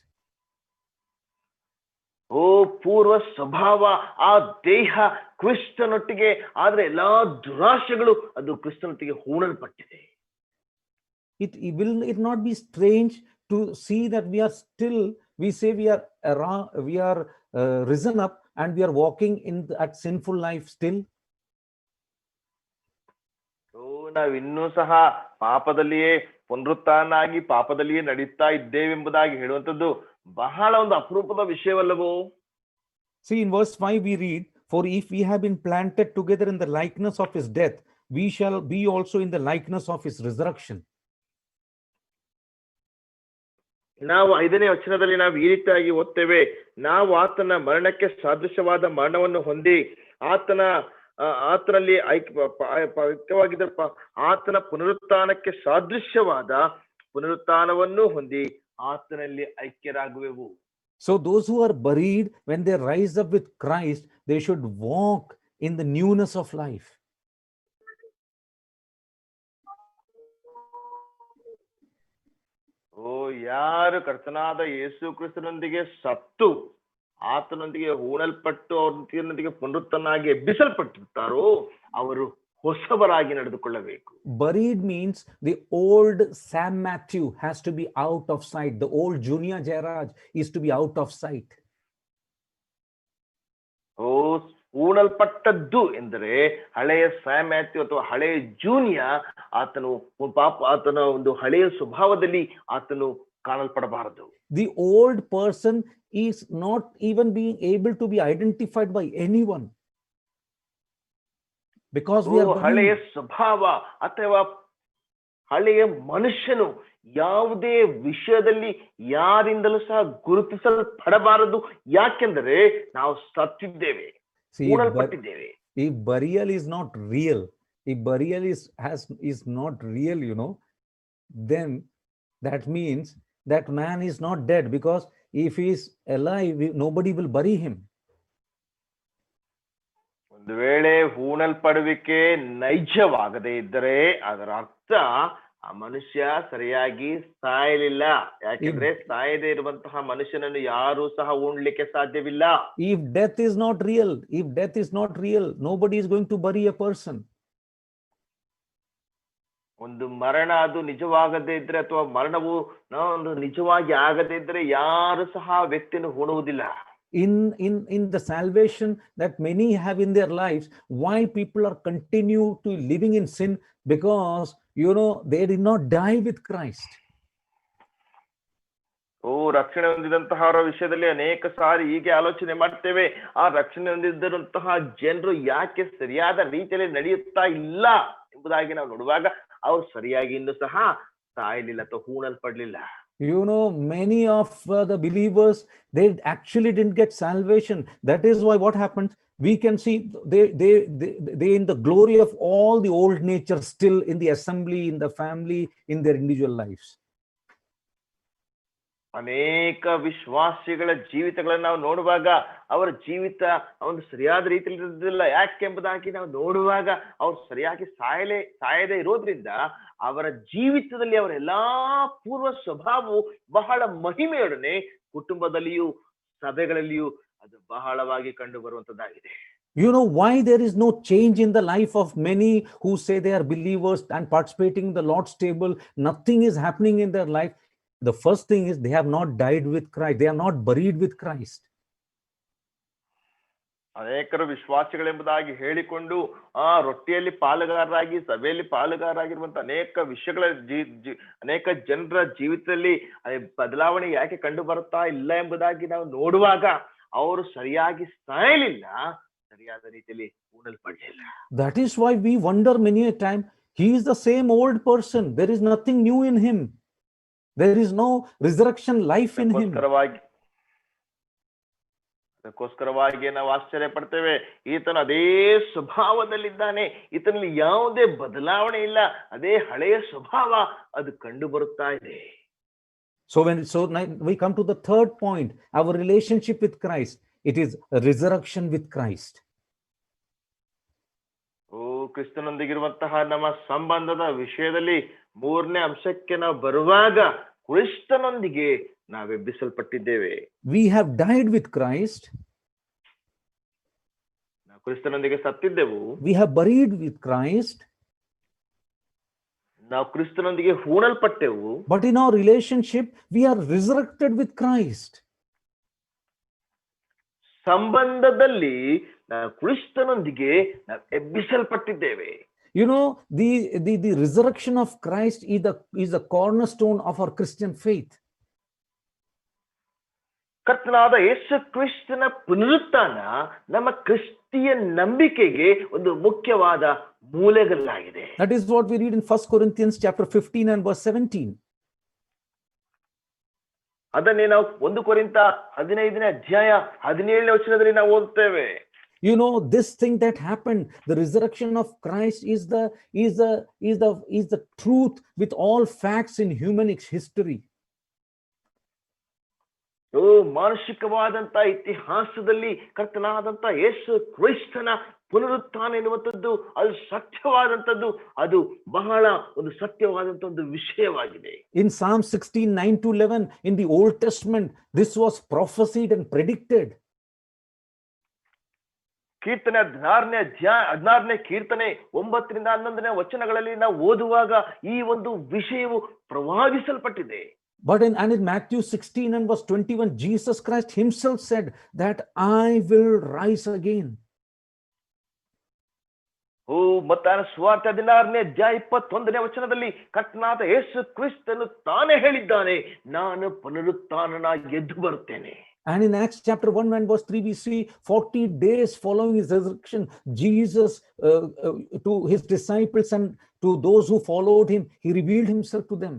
ಪೂರ್ವ ಸ್ವಭಾವ, ಆ ದೇಹ ಕ್ರಿಸ್ತನೊಟ್ಟಿಗೆ, ಆದ್ರೆ ಎಲ್ಲಾ ದುರಾಶೆಗಳು ಅದು ಕ್ರಿಸ್ತನೊಟ್ಟಿಗೆ ಹೂಣಲ್ಪಟ್ಟಿದೆ. Will it not be strange to see that we are still, we say we are risen up and we are walking in that sinful life still? ನಾವು ಇನ್ನೂ ಸಹ ಪಾಪದಲ್ಲಿಯೇ ಪುನರುತ್ಥಾನಾಗಿ ಪಾಪದಲ್ಲಿಯೇ ನಡೀತಾ ಇದ್ದೇವೆಂಬುದಾಗಿ ಹೇಳುವಂಥದ್ದು ಬಹಳ ಒಂದು ಅಪರೂಪದ ವಿಷಯವಲ್ಲವೋ? See, in verse 5 we read, for if we have been planted together in the likeness of his death, we shall be also in the likeness of his resurrection. ನಾವು 5ನೇ ವಚನದಲ್ಲಿ ನಾವು ಈ ರೀತಿಯಾಗಿ ಓದ್ತೇವೆ, ನಾವು ಆತನ ಮರಣಕ್ಕೆ ಸಾದೃಶ್ಯವಾದ ಮರಣವನ್ನು ಹೊಂದಿ ಆತನಲ್ಲಿ ಐಕ್ಯವಾಗಿದ್ದ ಆತನ ಪುನರುತ್ಥಾನಕ್ಕೆ ಸಾದೃಶ್ಯವಾದ ಪುನರುತ್ಥಾನವನ್ನು ಹೊಂದಿ ಆತನಲ್ಲಿ ಐಕ್ಯರಾಗುವೆವು. So those who are buried, when they rise up with Christ, they should walk in the newness of life. ಯಾರು ಕರ್ತನಾದ ಯೇಸು ಕ್ರಿಸ್ತನೊಂದಿಗೆ ಸತ್ತು ಆತನೊಂದಿಗೆ ಹೂಣಲ್ಪಟ್ಟು ಅವರೊಂದಿಗೆ ಪುನರುತ್ಥಾನಾಗಿ ಎಬ್ಬಿಸಲ್ಪಟ್ಟಿರ್ತಾರೋ ಅವರು ಹೊಸಬರಾಗಿ ನಡೆದುಕೊಳ್ಳಬೇಕು. Buried means the old Sam Matthew has to be out of sight. The old Junior Jairaj is to be out of sight. ಹೂಣಲ್ಪಟ್ಟದ್ದು ಎಂದರೆ ಹಳೆಯ ಸ್ಯಾಮ್ ಮ್ಯಾಥ್ಯೂ ಅಥವಾ ಹಳೆಯ ಜೂನಿಯರ್, ಆತನ ಒಂದು ಹಳೆಯ ಸ್ವಭಾವದಲ್ಲಿ ಆತನು ಕಾಣಲ್ಪಡಬಾರದು. The old person is not even being able to be identified by anyone, because we are ಹಳೆಯ ಸ್ವಭಾವ ಅಥವಾ ಹಳೆಯ ಮನುಷ್ಯನು ಯಾವುದೇ ವಿಷಯದಲ್ಲಿ ಯಾರಿಂದಲೂ ಸಹ ಗುರುತಿಸಲ್ಪಡಬಾರದು. ಯಾಕೆಂದರೆ ನಾವು ಸತ್ತಿದ್ದೇವೆ, ಹೂಣಲ್ಪಟ್ಟಿದ್ದೇವೆ. If burial is not real, if burial is not real, then that means that man is not dead, because if he is alive, nobody will bury him. ಒಂದು ವೇಳೆ ಹೂಣಲ್ಪಡುವಿಕೆ ನೈಜವಾಗದೇ ಇದ್ದರೆ ಅದರ ಅರ್ಥ ಆ ಮನುಷ್ಯ ಸರಿಯಾಗಿ ಸಾಯಲಿಲ್ಲ. ಯಾಕೆಂದ್ರೆ ಸಾಯದೇ ಇರುವಂತಹ ಮನುಷ್ಯನನ್ನು ಯಾರು ಸಹ ಉಣ್ಲಿಕ್ಕೆ ಸಾಧ್ಯವಿಲ್ಲ. If death is not real, nobody is going to bury a person. ಒಂದು ಮರಣ ಅದು ನಿಜವಾಗದೇ ಇದ್ರೆ ಅಥವಾ ಮರಣವು ಒಂದು ನಿಜವಾಗಿ ಆಗದೇ ಇದ್ರೆ ಯಾರು ಸಹ ವ್ಯಕ್ತಿಯನ್ನು ಹೂಣುವುದಿಲ್ಲ. In the salvation that many have in their lives, why people are continue to living in sin? Because they did not die with Christ. ರಕ್ಷಣೆ ಹೊಂದಿದಂತಹವರ ವಿಷಯದಲ್ಲಿ ಅನೇಕ ಸಾರಿ ಹೀಗೆ ಆಲೋಚನೆ ಮಾಡ್ತೇವೆ, ಆ ರಕ್ಷಣೆ ಹೊಂದಿದ್ದಂತಹ ಜನರು ಯಾಕೆ ಸರಿಯಾದ ರೀತಿಯಲ್ಲಿ ನಡೆಯುತ್ತಾ ಇಲ್ಲ ಎಂಬುದಾಗಿ ನಾವು ನೋಡುವಾಗ ಅವ್ರು ಸರಿಯಾಗಿ ಇನ್ನೂ ಸಹ ಸಾಯಲಿಲ್ಲ ಅಥವಾ ಹೂಣಲ್ಪಡ್ಲಿಲ್ಲ. Many of the believers, they actually didn't get salvation. That is why what happens, we can see they in the glory of all the old nature still in the assembly, in the family, in their individual lives. ಅನೇಕ ವಿಶ್ವಾಸಿಗಳ ಜೀವಿತಗಳನ್ನು ನಾವು ನೋಡುವಾಗ ಅವರ ಜೀವಿತ ಒಂದು ಸರಿಯಾದ ರೀತಿಯಲ್ಲಿ ಇರುವುದಿಲ್ಲ. ಯಾಕೆಂಬುದಾಗಿ ನಾವು ನೋಡುವಾಗ ಅವ್ರು ಸರಿಯಾಗಿ ಸಾಯದೇ ಇರೋದ್ರಿಂದ ಅವರ ಜೀವಿತದಲ್ಲಿ ಅವರ ಎಲ್ಲಾ ಪೂರ್ವ ಸ್ವಭಾವವು ಬಹಳ ಮಹಿಮೆಯೊಡನೆ ಕುಟುಂಬದಲ್ಲಿಯೂ ಸಭೆಗಳಲ್ಲಿಯೂ ಅದು ಬಹಳವಾಗಿ ಕಂಡು ಬರುವಂತದ್ದಾಗಿದೆ. Why there is no change in the life of many who say they are believers and participating in the Lord's table? Nothing is happening in their life. The first thing is they have not died with Christ. They are not buried with Christ. ಅನೇಕರು ವಿಶ್ವಾಸಿಗಳೆಂಬುದಾಗಿ ಹೇಳಿಕೊಂಡು ರೊಟ್ಟಿಯಲ್ಲಿ ಪಾಲುಗಾರರಾಗಿ ಸಭೆಯಲ್ಲಿ ಪಾಲುಗಾರರಾಗಿರುವಂತ ಅನೇಕ ವಿಷಯಗಳ ಅನೇಕ ಜನರ ಜೀವಿತದಲ್ಲಿ ಬದಲಾವಣೆ ಯಾಕೆ ಕಂಡು ಬರುತ್ತಾ ಇಲ್ಲ ಎಂಬುದಾಗಿ ನಾವು ನೋಡುವಾಗ ಅವರು ಸರಿಯಾಗಿ ಸಾಯಲಿಲ್ಲ, ಸರಿಯಾದ ರೀತಿಯಲ್ಲಿ ಹೂಣಲ್ಪಡಲಿಲ್ಲ. That is why we wonder many a time, He is the same old person. There is nothing new in him. There is no resurrection life in him. ಅದಕ್ಕೋಸ್ಕರವಾಗಿ ನಾವು ಆಶ್ಚರ್ಯ ಪಡ್ತೇವೆ. ಈತನು ಅದೇ ಸ್ವಭಾವದಲ್ಲಿದ್ದಾನೆ, ಈತನಲ್ಲಿ ಯಾವುದೇ ಬದಲಾವಣೆ ಇಲ್ಲ, ಅದೇ ಹಳೆಯ ಸ್ವಭಾವ ಅದು ಕಂಡು ಬರುತ್ತಾ ಇದೆ. So we come to the third point, our relationship with Christ. It is a resurrection with Christ. ಕ್ರಿಸ್ತನೊಂದಿಗಿರುವಂತಹ ನಮ್ಮ ಸಂಬಂಧದ ವಿಷಯದಲ್ಲಿ ಮೂರನೇ ಅಂಶಕ್ಕೆ ನಾವು ಬರುವಾಗ, ಕ್ರಿಸ್ತನೊಂದಿಗೆ ನಾವು ಎಬ್ಬಿಸಲ್ಪಟ್ಟಿದ್ದೇವೆ. We have died with Christ. ನಾವು ಕ್ರಿಸ್ತನೊಂದಿಗೆ ಸತ್ತಿದ್ದೆವು. We have buried with Christ. ನಾವು ಕ್ರಿಸ್ತನೊಂದಿಗೆ ಹೂಣಲ್ಪಟ್ಟೆವು. But in our relationship, we are resurrected with Christ. ಸಂಬಂಧದಲ್ಲಿ ನಾವು ಕ್ರಿಸ್ತನೊಂದಿಗೆ ನಾವು ಎಬ್ಬಿಸಲ್ಪಟ್ಟಿದ್ದೇವೆ. You know, the resurrection of Christ is the cornerstone of our Christian faith. ಕರ್ತನಾದ ಯೇಸು ಕ್ರಿಸ್ತನ ಪುನರುತ್ಥಾನ ನಮ್ಮ ಕ್ರಿಸ್ತಿಯ ನಂಬಿಕೆಗೆ ಒಂದು ಮುಖ್ಯವಾದ ಮೂಲೆಗಲ್ಲಾಗಿದೆ. That is what we read in 1 Corinthians chapter 15 and verse 17. ಅದನ್ನೇ ನಾವು 1 ಕೊರಿಂಥ 15ನೇ ಅಧ್ಯಾಯ 17ನೇ ವಚನದಲ್ಲಿ ನಾವು ಓದುತ್ತೇವೆ. You know, this thing that happened, the resurrection of Christ is the truth with all facts in human history. ಮಾನಸಿಕವಾದಂತ ಇತಿಹಾಸದಲ್ಲಿ ಕರ್ತನಾದಂತ ಯೇಸು ಕ್ರಿಸ್ತನ ಪುನರುತ್ಥಾನ ಎನ್ನುವಂಥದ್ದು ಅದು ಸತ್ಯವಾದಂಥದ್ದು, ಅದು ಬಹಳ ಒಂದು ಸತ್ಯವಾದಂತ ಒಂದು ವಿಷಯವಾಗಿದೆ. In Psalm 16:9-11 in the Old Testament, this was prophesied and predicted. ಕೀರ್ತನೆ 16ನೇ ಕೀರ್ತನೆ 9ರಿಂದ 11ನೇ ವಚನಗಳಲ್ಲಿ ನಾವು ಓದುವಾಗ ಈ ಒಂದು ವಿಷಯವು ಪ್ರವಾದಿಸಲ್ಪಟ್ಟಿದೆ. But in Matthew 16 and verse 21, Jesus Christ himself said that I will rise again. ಮತ್ತಾಯನ ಸುವಾರ್ತೆ 16ನೇ ಅಧ್ಯಾಯ 21ನೇ ವಚನದಲ್ಲಿ ಕರ್ತನಾದ ಯೇಸು ಕ್ರಿಸ್ತನು ತಾನೇ ಹೇಳಿದ್ದಾನೆ, ನಾನು ಪುನರುತ್ಥಾನನಾಗಿ ಎದ್ದು ಬರುತ್ತೇನೆ. And in Acts chapter 1 and verse 3, we see 40 days following his resurrection, Jesus to his disciples and to those who followed him, he revealed himself to them.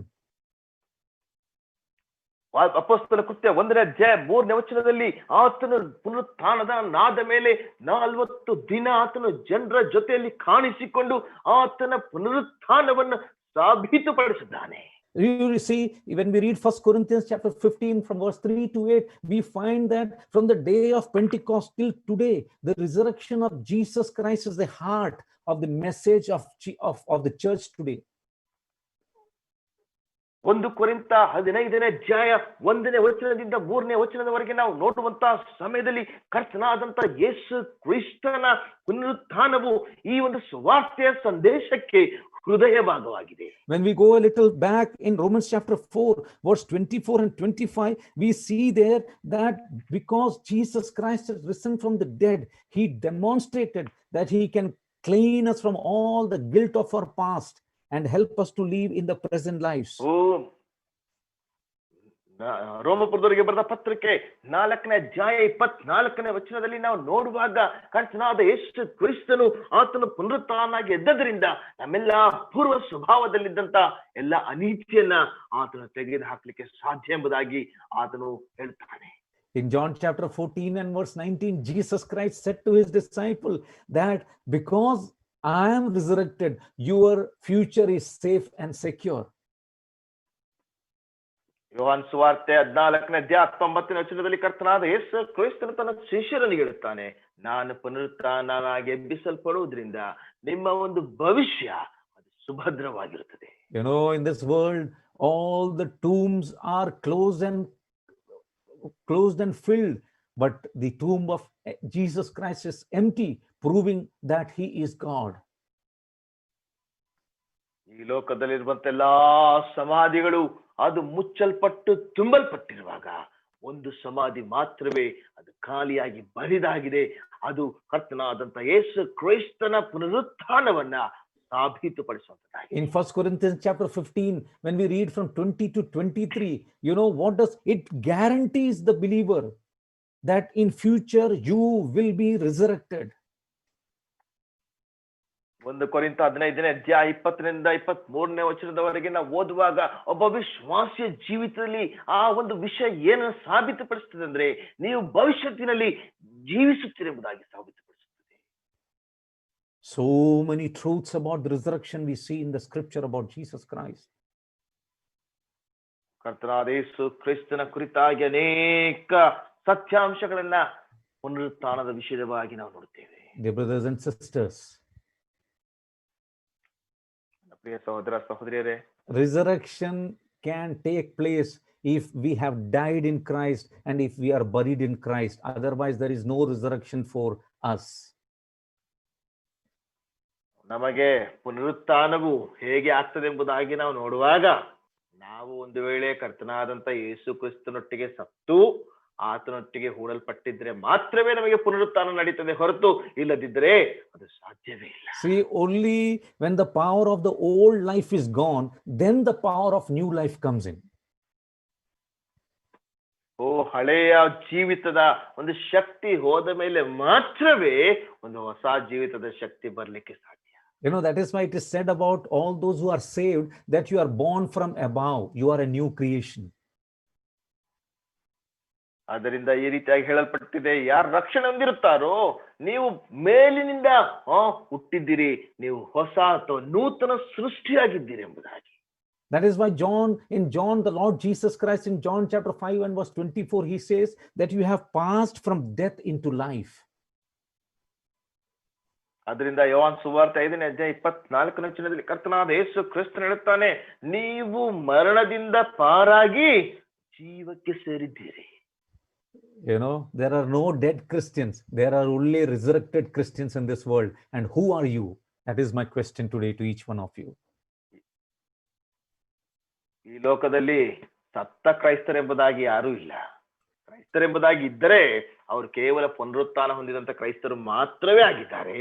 ಅಪೊಸ್ತಲ ಕೃತ್ಯ 1ನೇ ಅಧ್ಯಾಯ 3ನೇ ವಚನದಲ್ಲಿ ಆತನು ಪುನರುತ್ಥಾನದ ನಾದ ಮೇಲೆ 40 ದಿನ ಆತನು ಜನರ ಜೊತೆಯಲ್ಲಿ ಕಾಣಿಸಿಕೊಂಡು ಆತನ ಪುನರುತ್ಥಾನವನ್ನು ಸಾಬೀತುಪಡಿಸಿದ್ದಾನೆ. You see, when we read 1 Corinthians chapter 15 from verse 3 to 8, we find that from the day of Pentecost till today, the resurrection of Jesus Christ is the heart of the message of the church today. 1 ಕೊರಿಂಥ 15ನೇ ಅಧ್ಯಾಯ 1ನೇ ವಚನದಿಂದ 3ನೇ ವಚನದವರೆಗೆ ನಾವು ನೋಡುವಂತಹ ಸಮಯದಲ್ಲಿ ಕರ್ತನಾದಂತ ಯೇಸು ಕ್ರಿಸ್ತನ ಪುನರುತ್ಥಾನವು ಈ ಒಂದು ಸುವಾರ್ತೆಯ ಸಂದೇಶಕ್ಕೆ ಹೃದಯ ಭಾಗವಾಗಿದೆ. When we go a little back in Romans chapter 4 verse 24 and 25, we see there that because Jesus Christ has risen from the dead, he demonstrated that he can clean us from all the guilt of our past and help us to live in the present lives. ರೋಮಪುರದವರಿಗೆ ಬರೆದ ಪತ್ರಿಕೆ 4ನೇ ಅಧ್ಯಾಯ 24ನೇ ವಚನದಲ್ಲಿ ನಾವು ನೋಡುವಾಗ ಕರ್ತನಾದ ಯೇಸು ಕ್ರಿಸ್ತನು ಆತನು ಪುನರುತ್ಥಾನನಾಗಿ ಎದ್ದದರಿಂದ ನಮ್ಮೆಲ್ಲ ಪೂರ್ವ ಸ್ವಭಾವದಲ್ಲಿದ್ದಂತ ಎಲ್ಲ ಅನೀತಿಯನ್ನ ಆತನು ತೆಗೆದು ಹಾಕ್ಲಿಕ್ಕೆ ಸಾಧ್ಯ ಎಂಬುದಾಗಿ ಆತನು ಹೇಳ್ತಾನೆ. In John chapter 14 and verse 19, Jesus Christ said to his disciple that because I am resurrected, your future is safe and secure. ಯೋಹಾನ್ ಸುವಾರ್ತೆ 14ನೇ ಅಧ್ಯಾಯ 19ನೇ ವಚನದಲ್ಲಿ ಕರ್ತನಾದ ಯೇಸು ಕ್ರಿಸ್ತನು ತನ್ನ ಶಿಷ್ಯರನ್ನು ಹೇಳುತ್ತಾನೆ, ನಾನು ಪುನರುತ್ಥಾನನಾಗಿ ಎಬ್ಬಿಸಲ್ಪಡುವುದರಿಂದ ನಿಮ್ಮ ಒಂದು ಭವಿಷ್ಯ ಅದು ಸುಭದ್ರವಾಗಿರುತ್ತದೆ. You know, in this world, all the tombs are closed and filled, but the tomb of Jesus Christ is empty, proving that he is God. ಈ ಲೋಕದಲ್ಲಿರುವಂತ ಎಲ್ಲಾ ಸಮಾಧಿಗಳು ಅದು ಮುಚ್ಚಲ್ಪಟ್ಟು ತುಂಬಲ್ಪಟ್ಟಿರುವಾಗ ಒಂದು ಸಮಾಧಿ ಮಾತ್ರವೇ ಅದು ಖಾಲಿಯಾಗಿ ಬರಿದಾಗಿದೆ. ಅದು ಕರ್ತನಾದಂತ ಯೇಸು ಕ್ರಿಸ್ತನ ಪುನರುತ್ಥಾನವನ್ನ ಸಾಬೀತುಪಡಿಸುವಂತದ್ದಾಗಿದೆ. In 1 Corinthians chapter 15, when we read from 20 to 23, you know what does it guarantees the believer that in future you will be resurrected. 1 ಕೊರಿಂಥ 15ನೇ ಅಧ್ಯಾಯ 20ರಿಂದ 23ನೇ ವಚನದವರೆಗೆ ನಾವು ಓದುವಾಗ ಒಬ್ಬ ವಿಶ್ವಾಸಿಯ ಜೀವಿತದಲ್ಲಿ ಆ ಒಂದು ವಿಷಯ ಏನು ಸಾಬೀತುಪಡಿಸುತ್ತದೆ ಅಂದ್ರೆ ನೀವು ಭವಿಷ್ಯತ್ತಿನಲ್ಲಿ ಜೀವಿಸುತ್ತೀರೆಂಬುದಾಗಿ ಸಾಬೀತುಪಡಿಸುತ್ತದೆ. So many truths about the resurrection we see in the scripture about Jesus Christ. ಕರ್ತನಾದ ಯೇಸು ಕ್ರಿಸ್ತನ ಕುರಿತಾಗಿ ಅನೇಕ ಸತ್ಯಾಂಶಗಳನ್ನ ಪುನರುತ್ಥಾನದ ವಿಷಯವಾಗಿ ನಾವು ನೋಡುತ್ತೇವೆ. Dear brothers and sisters, ಪ್ರಿಯ ಸಹೋದರ ಸಹೋದರಿಯರೇ, resurrection can take place if we have died in Christ and if we are buried in Christ. Otherwise, there is no resurrection for us. ನಮಗೆ ಪುನರುತ್ಥಾನವು ಹೇಗೆ ಆಗ್ತದೆ ಎಂಬುದಾಗಿ ನಾವು ನೋಡುವಾಗ, ನಾವು ಒಂದು ವೇಳೆ ಕರ್ತನಾದಂತ ಯೇಸು ಕ್ರಿಸ್ತನೊಟ್ಟಿಗೆ ಸತ್ತು ಆತನೊಟ್ಟಿಗೆ ಹೂಡಲ್ಪಟ್ಟಿದ್ರೆ ಮಾತ್ರವೇ ನಮಗೆ ಪುನರುತ್ಥಾನ ನಡೀತದೆ, ಹೊರತು ಇಲ್ಲದಿದ್ದರೆ ಅದು ಸಾಧ್ಯವೇ ಇಲ್ಲ. See, only when the power of the old life is gone, then the power of new life comes in. ಹಳೆಯ ಜೀವಿತದ ಒಂದು ಶಕ್ತಿ ಹೋದ ಮೇಲೆ ಮಾತ್ರವೇ ಒಂದು ಹೊಸ ಜೀವಿತದ ಶಕ್ತಿ ಬರ್ಲಿಕ್ಕೆ ಸಾಧ್ಯ. You know, that is why it is said about all those who are saved that you are born from above. You are a new creation. ಅದರಿಂದ ಈ ರೀತಿಯಾಗಿ ಹೇಳಲ್ಪಟ್ಟಿದೆ, ಯಾರು ರಕ್ಷಣೆ ಹೊಂದಿರುತ್ತಾರೋ ನೀವು ಮೇಲಿನಿಂದ ಹುಟ್ಟಿದ್ದೀರಿ, ನೀವು ಹೊಸ ಅಥವಾ ನೂತನ ಸೃಷ್ಟಿಯಾಗಿದ್ದೀರಿ ಎಂಬುದಾಗಿ. That is why in John, the Lord Jesus Christ in John chapter 5 and verse 24, he says that you have passed from death into life. ಅದರಿಂದ ಯೋಹಾನ ಸುವಾರ್ತೆ 5ನೇ ಅಧ್ಯಾಯ 24ನೇ ವಚನದಲ್ಲಿ ಕರ್ತನಾದ ಯೇಸು ಕ್ರಿಸ್ತನು ಹೇಳುತ್ತಾನೆ, ನೀವು ಮರಣದಿಂದ ಪಾರಾಗಿ ಜೀವಕ್ಕೆ ಸೇರಿದ್ದೀರಿ. You know, there are no dead Christians. There are only resurrected Christians in this world. And who are you? That is my question today to each one of you. ಈ ಲೋಕದಲ್ಲಿ ಸತ್ತ ಕ್ರೈಸ್ತರೆಂಬುದಾಗಿ ಯಾರೂ ಇಲ್ಲ. ಕ್ರೈಸ್ತರೆಂಬುದಾಗಿ ಇದ್ದರೆ ಅವರು ಕೇವಲ ಪುನರುತ್ಥಾನ ಹೊಂದಿದಂತ ಕ್ರೈಸ್ತರು ಮಾತ್ರವೇ ಆಗಿದ್ದಾರೆ.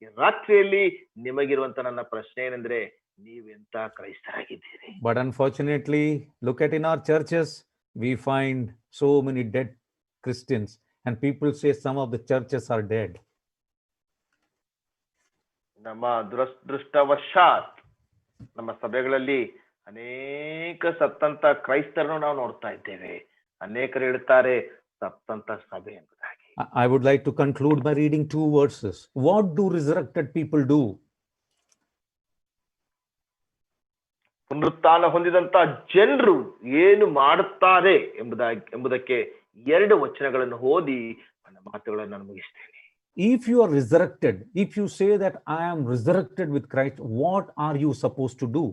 ಈ ರಾತ್ರಿಯಲ್ಲಿ ನಿಮಗಿರುವಂತ ನನ್ನ ಪ್ರಶ್ನೆ ಏನೆಂದ್ರೆ, ನೀವೆಂತ ಕ್ರೈಸ್ತರಾಗಿದ್ದೀರಿ? But unfortunately, look at in our churches, we find so many dead Christians, and people say some of the churches are dead. ನಮ್ಮ ದುರದೃಷ್ಟವಶಾತ್ ನಮ್ಮ ಸಭೆಗಳಲ್ಲಿ ಅನೇಕ ಸತ್ತಂತ ಕ್ರೈಸ್ತರನ್ನು ನಾವು ನೋಡ್ತಾ ಇದ್ದೇವೆ. ಅನೇಕರು ಹೇಳ್ತಾರೆ ಸತ್ತಂತ ಸಭೆ ಎಂಬುದಾಗಿ. I would like to conclude by reading 2 verses. What do resurrected people do? ಪುನರುತ್ಥಾನ ಹೊಂದಿದಂತ ಜನರು ಏನು ಮಾಡುತ್ತಾರೆ ಎಂಬುದಕ್ಕೆ 2 ವಚನಗಳನ್ನು ಓದಿ ನನ್ನ ಮಾತುಗಳನ್ನು ನಾನು ಮುಗಿಸ್ತೇನೆ. If you are resurrected, if you say that I am resurrected with Christ, what are you supposed to do?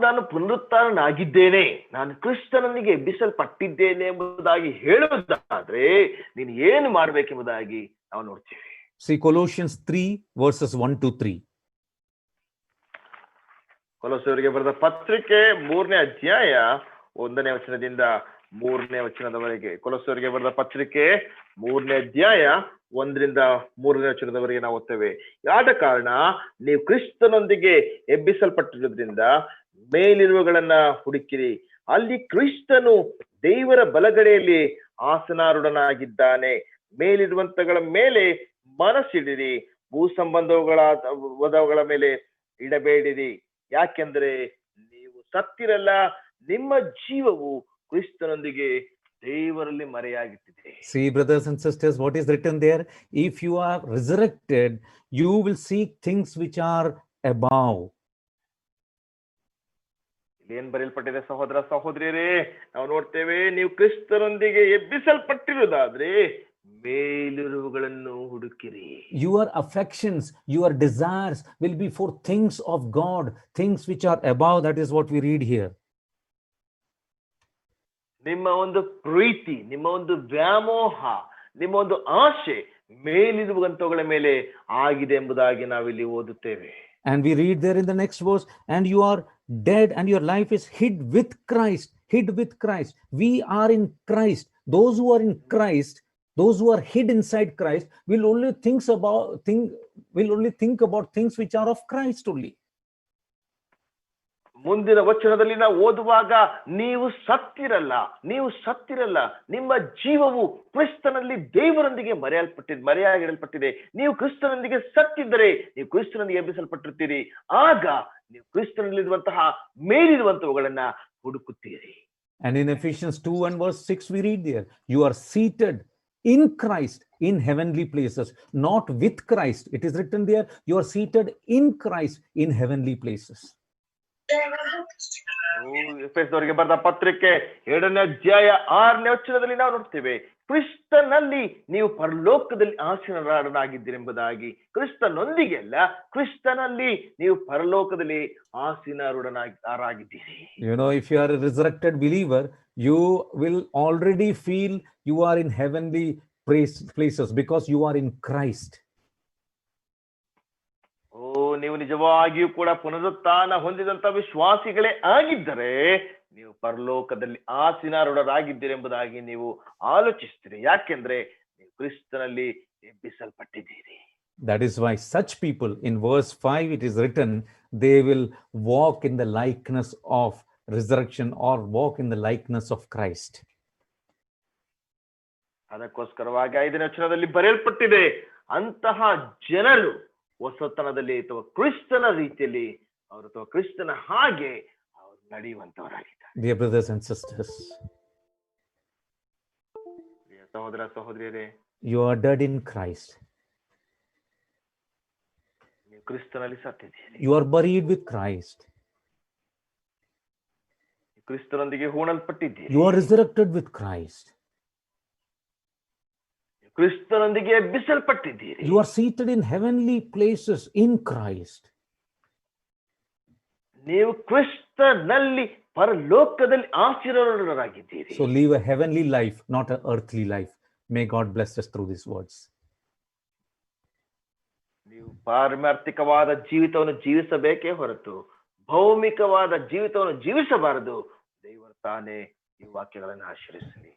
ನಾನು ಪುನರುತ್ಥಾನನಾಗಿದ್ದೇನೆ, ನಾನು ಕ್ರಿಸ್ತನೊಂದಿಗೆ ಎಬ್ಬಿಸಲ್ಪಟ್ಟಿದ್ದೇನೆ ಎಂಬುದಾಗಿ ಹೇಳುವುದಾದ್ರೆ ನೀನು ಏನು ಮಾಡಬೇಕೆಂಬುದಾಗಿ ನಾವು ನೋಡ್ತೇವೆ. See Colossians 3 verses 1 to 3. ಕೊಲೊಸ್ಸೆಯವರಿಗೆ ಬರೆದ ಪತ್ರಿಕೆ 3ನೇ ಅಧ್ಯಾಯ 1ನೇ ವಚನದಿಂದ 3ನೇ ವಚನದವರೆಗೆ. ಕೊಲೊಸ್ಸೆಯವರಿಗೆ ಬರೆದ ಪತ್ರಿಕೆ 3ನೇ ಅಧ್ಯಾಯ 1ರಿಂದ 3ನೇ ವಚನದವರೆಗೆ ನಾವು ಓದ್ತೇವೆ. ಆದ ಕಾರಣ ನೀವು ಕ್ರಿಸ್ತನೊಂದಿಗೆ ಎಬ್ಬಿಸಲ್ಪಟ್ಟಿರುವುದರಿಂದ ಮೇಲಿರುವಗಳನ್ನ ಹುಡುಕಿರಿ, ಅಲ್ಲಿ ಕ್ರಿಸ್ತನು ದೇವರ ಬಲಗಡೆಯಲ್ಲಿ ಆಸನಾರೂಢನಾಗಿದ್ದಾನೆ. ಮೇಲಿರುವಂತಗಳ ಮೇಲೆ ಮನಸ್ಸಿಡಿರಿ, ಭೂ ಸಂಬಂಧಗಳ ಮೇಲೆ ಇಡಬೇಡಿರಿ. ಯಾಕೆಂದ್ರೆ ನೀವು ಸತ್ತಿರಲ್ಲ, ನಿಮ್ಮ ಜೀವವು ಕ್ರಿಸ್ತನೊಂದಿಗೆ ದೇವರಲ್ಲಿ ಮರೆಯಾಗಿಟ್ಟಿದೆ. See, brothers and sisters, what is written there? If you are resurrected, you will seek things which are above. ಏನ್ ಬರೆಯಲ್ಪಟ್ಟಿದೆ ಸಹೋದರ ಸಹೋದರಿಯರೇ? ನಾವು ನೋಡ್ತೇವೆ, ನೀವು ಕ್ರಿಸ್ತನೊಂದಿಗೆ ಎಬ್ಬಿಸಲ್ಪಟ್ಟಿರುವುದಾದ್ರೆ ಮೇಲಿರುವುಗಳನ್ನು ಹುಡುಕಿರಿ. Your affections, your desires will be for things of God, things which are above. That is what we read here. ನಿಮ್ಮ ಒಂದು ಪ್ರೀತಿ, ನಿಮ್ಮ ಒಂದು ವ್ಯಾಮೋಹ, ನಿಮ್ಮ ಒಂದು ಆಶೆ ಮೇಲಿರುವಂತವುಗಳ ಮೇಲೆ ಆಗಿದೆ ಎಂಬುದಾಗಿ ನಾವಿಲ್ಲಿ ಓದುತ್ತೇವೆ. And we read there in the next verse, and you are dead and your life is hid with Christ. Hid with Christ. We are in Christ. Those who are in Christ, those who are hid inside Christ, will only think about things which are of Christ only. ಮುಂದಿನ ವಚನದಲ್ಲಿ ನಾವು ಓದುವಾಗ ನೀವು ಸತ್ತಿರಲ್ಲ, ನಿಮ್ಮ ಜೀವವು ಕ್ರಿಸ್ತನಲ್ಲಿ ದೇವರೊಂದಿಗೆ ಮರೆಯಾಗಿಡಲ್ಪಟ್ಟಿದೆ. ನೀವು ಕ್ರಿಸ್ತನೊಂದಿಗೆ ಸತ್ತಿದ್ದರೆ ನೀವು ಕ್ರಿಸ್ತನೊಂದಿಗೆ ಎಬ್ಬಿಸಲ್ಪಟ್ಟಿರ್ತೀರಿ. ಆಗ ನೀವು ಕ್ರಿಸ್ತನಲ್ಲಿರುವಂತಹ ಮೇಲಿರುವಂತವುಗಳನ್ನ ಹುಡುಕುತ್ತೀರಿ. And in Ephesians 2 and verse 6 we read there, you are seated in Christ in heavenly places, not with Christ. It is written there, you are seated in Christ in heavenly places. ಎಫೆಸದವರಿಗೆ ಬರೆದ ಪತ್ರಿಕೆ 2ನೇ ಅಧ್ಯಾಯ 6ನೇ ವಚನದಲ್ಲಿ ನಾವು ನೋಡ್ತೇವೆ, ಕ್ರಿಸ್ತನಲ್ಲಿ ನೀವು ಪರಲೋಕದಲ್ಲಿ ಆಸೀನರಾಗಿದ್ದೀರೆಂಬುದಾಗಿ. ಕ್ರಿಸ್ತನೊಂದಿಗೆ ಅಲ್ಲ, ಕ್ರಿಸ್ತನಲ್ಲಿ ನೀವು ಪರಲೋಕದಲ್ಲಿ ಆಸೀನರಾಗಿದ್ದೀರಿ. You know, if you are a resurrected believer, you will already feel you are in heavenly places because you are in Christ. ನೀವು ನಿಜವಾಗಿಯೂ ಕೂಡ ಪುನರುತ್ಥಾನ ಹೊಂದಿದಂತ ವಿಶ್ವಾಸಿಗಳೇ ಆಗಿದ್ದರೆ ನೀವು ಪರಲೋಕದಲ್ಲಿ ಆಸೀನರಾಗಿದ್ದೀರೆಂಬುದಾಗಿ ನೀವು ಆಲೋಚಿಸ್ತೀರಿ. ಯಾಕೆಂದ್ರೆ ನೀವು ಕ್ರಿಸ್ತನಲ್ಲಿ ಎಬ್ಬಿಸಲ್ಪಟ್ಟಿದ್ದೀರಿ. That is why such people, in verse 5 it is written, they will walk in the likeness of resurrection or walk in the likeness of Christ. ಅದಕ್ಕೋಸ್ಕರವಾಗಿ 5ನೇ ವಚನದಲ್ಲಿ ಬರೆಯಲ್ಪಟ್ಟಿದೆ, ಅಂತಹ ಜನರು ಹೊಸತನದಲ್ಲಿ ಅಥವಾ ಕ್ರಿಸ್ತನ ರೀತಿಯಲ್ಲಿ ಅವರು ಅಥವಾ ಕ್ರಿಸ್ತನ ಹಾಗೆ ಅವರು ನಡೆಯುವಂತವರಾಗಿದ್ದಾರೆ. Dear brothers and sisters, ಸಹೋದರ ಸಹೋದರಿಯರೇ, you are dead in Christ. ನೀವು ಕ್ರಿಸ್ತನಲ್ಲಿ ಸತ್ತಿದ್ದೀರಿ. You are buried with Christ. ಕ್ರಿಸ್ತನೊಂದಿಗೆ ಹೂಣಲ್ಪಟ್ಟಿದ್ದೀರಿ. You are resurrected with Christ. ಕ್ರಿಸ್ತನೊಂದಿಗೆ ಎಬ್ಬಿಸಲ್ಪಟ್ಟಿದ್ದೀರಿ. You are seated in heavenly places in Christ. ನೀವು ಕ್ರಿಸ್ತನಲ್ಲಿ ಪರಲೋಕದಲ್ಲಿ ಆಶೀರ್ವಾದರಾಗಿದ್ದೀರಿ. So live a heavenly life, not an earthly life. May God bless us through these words. ನೀವು ಪಾರಮಾರ್ಥಿಕವಾದ ಜೀವಿತವನ್ನು ಜೀವಿಸಬೇಕೇ ಹೊರತು ಭೌಮಿಕವಾದ ಜೀವಿತವನ್ನು ಜೀವಿಸಬಾರದು. ದೇವರು ತಾನೇ ಈ ವಾಕ್ಯಗಳನ್ನು ಆಶೀರ್ವದಿಸಲಿ.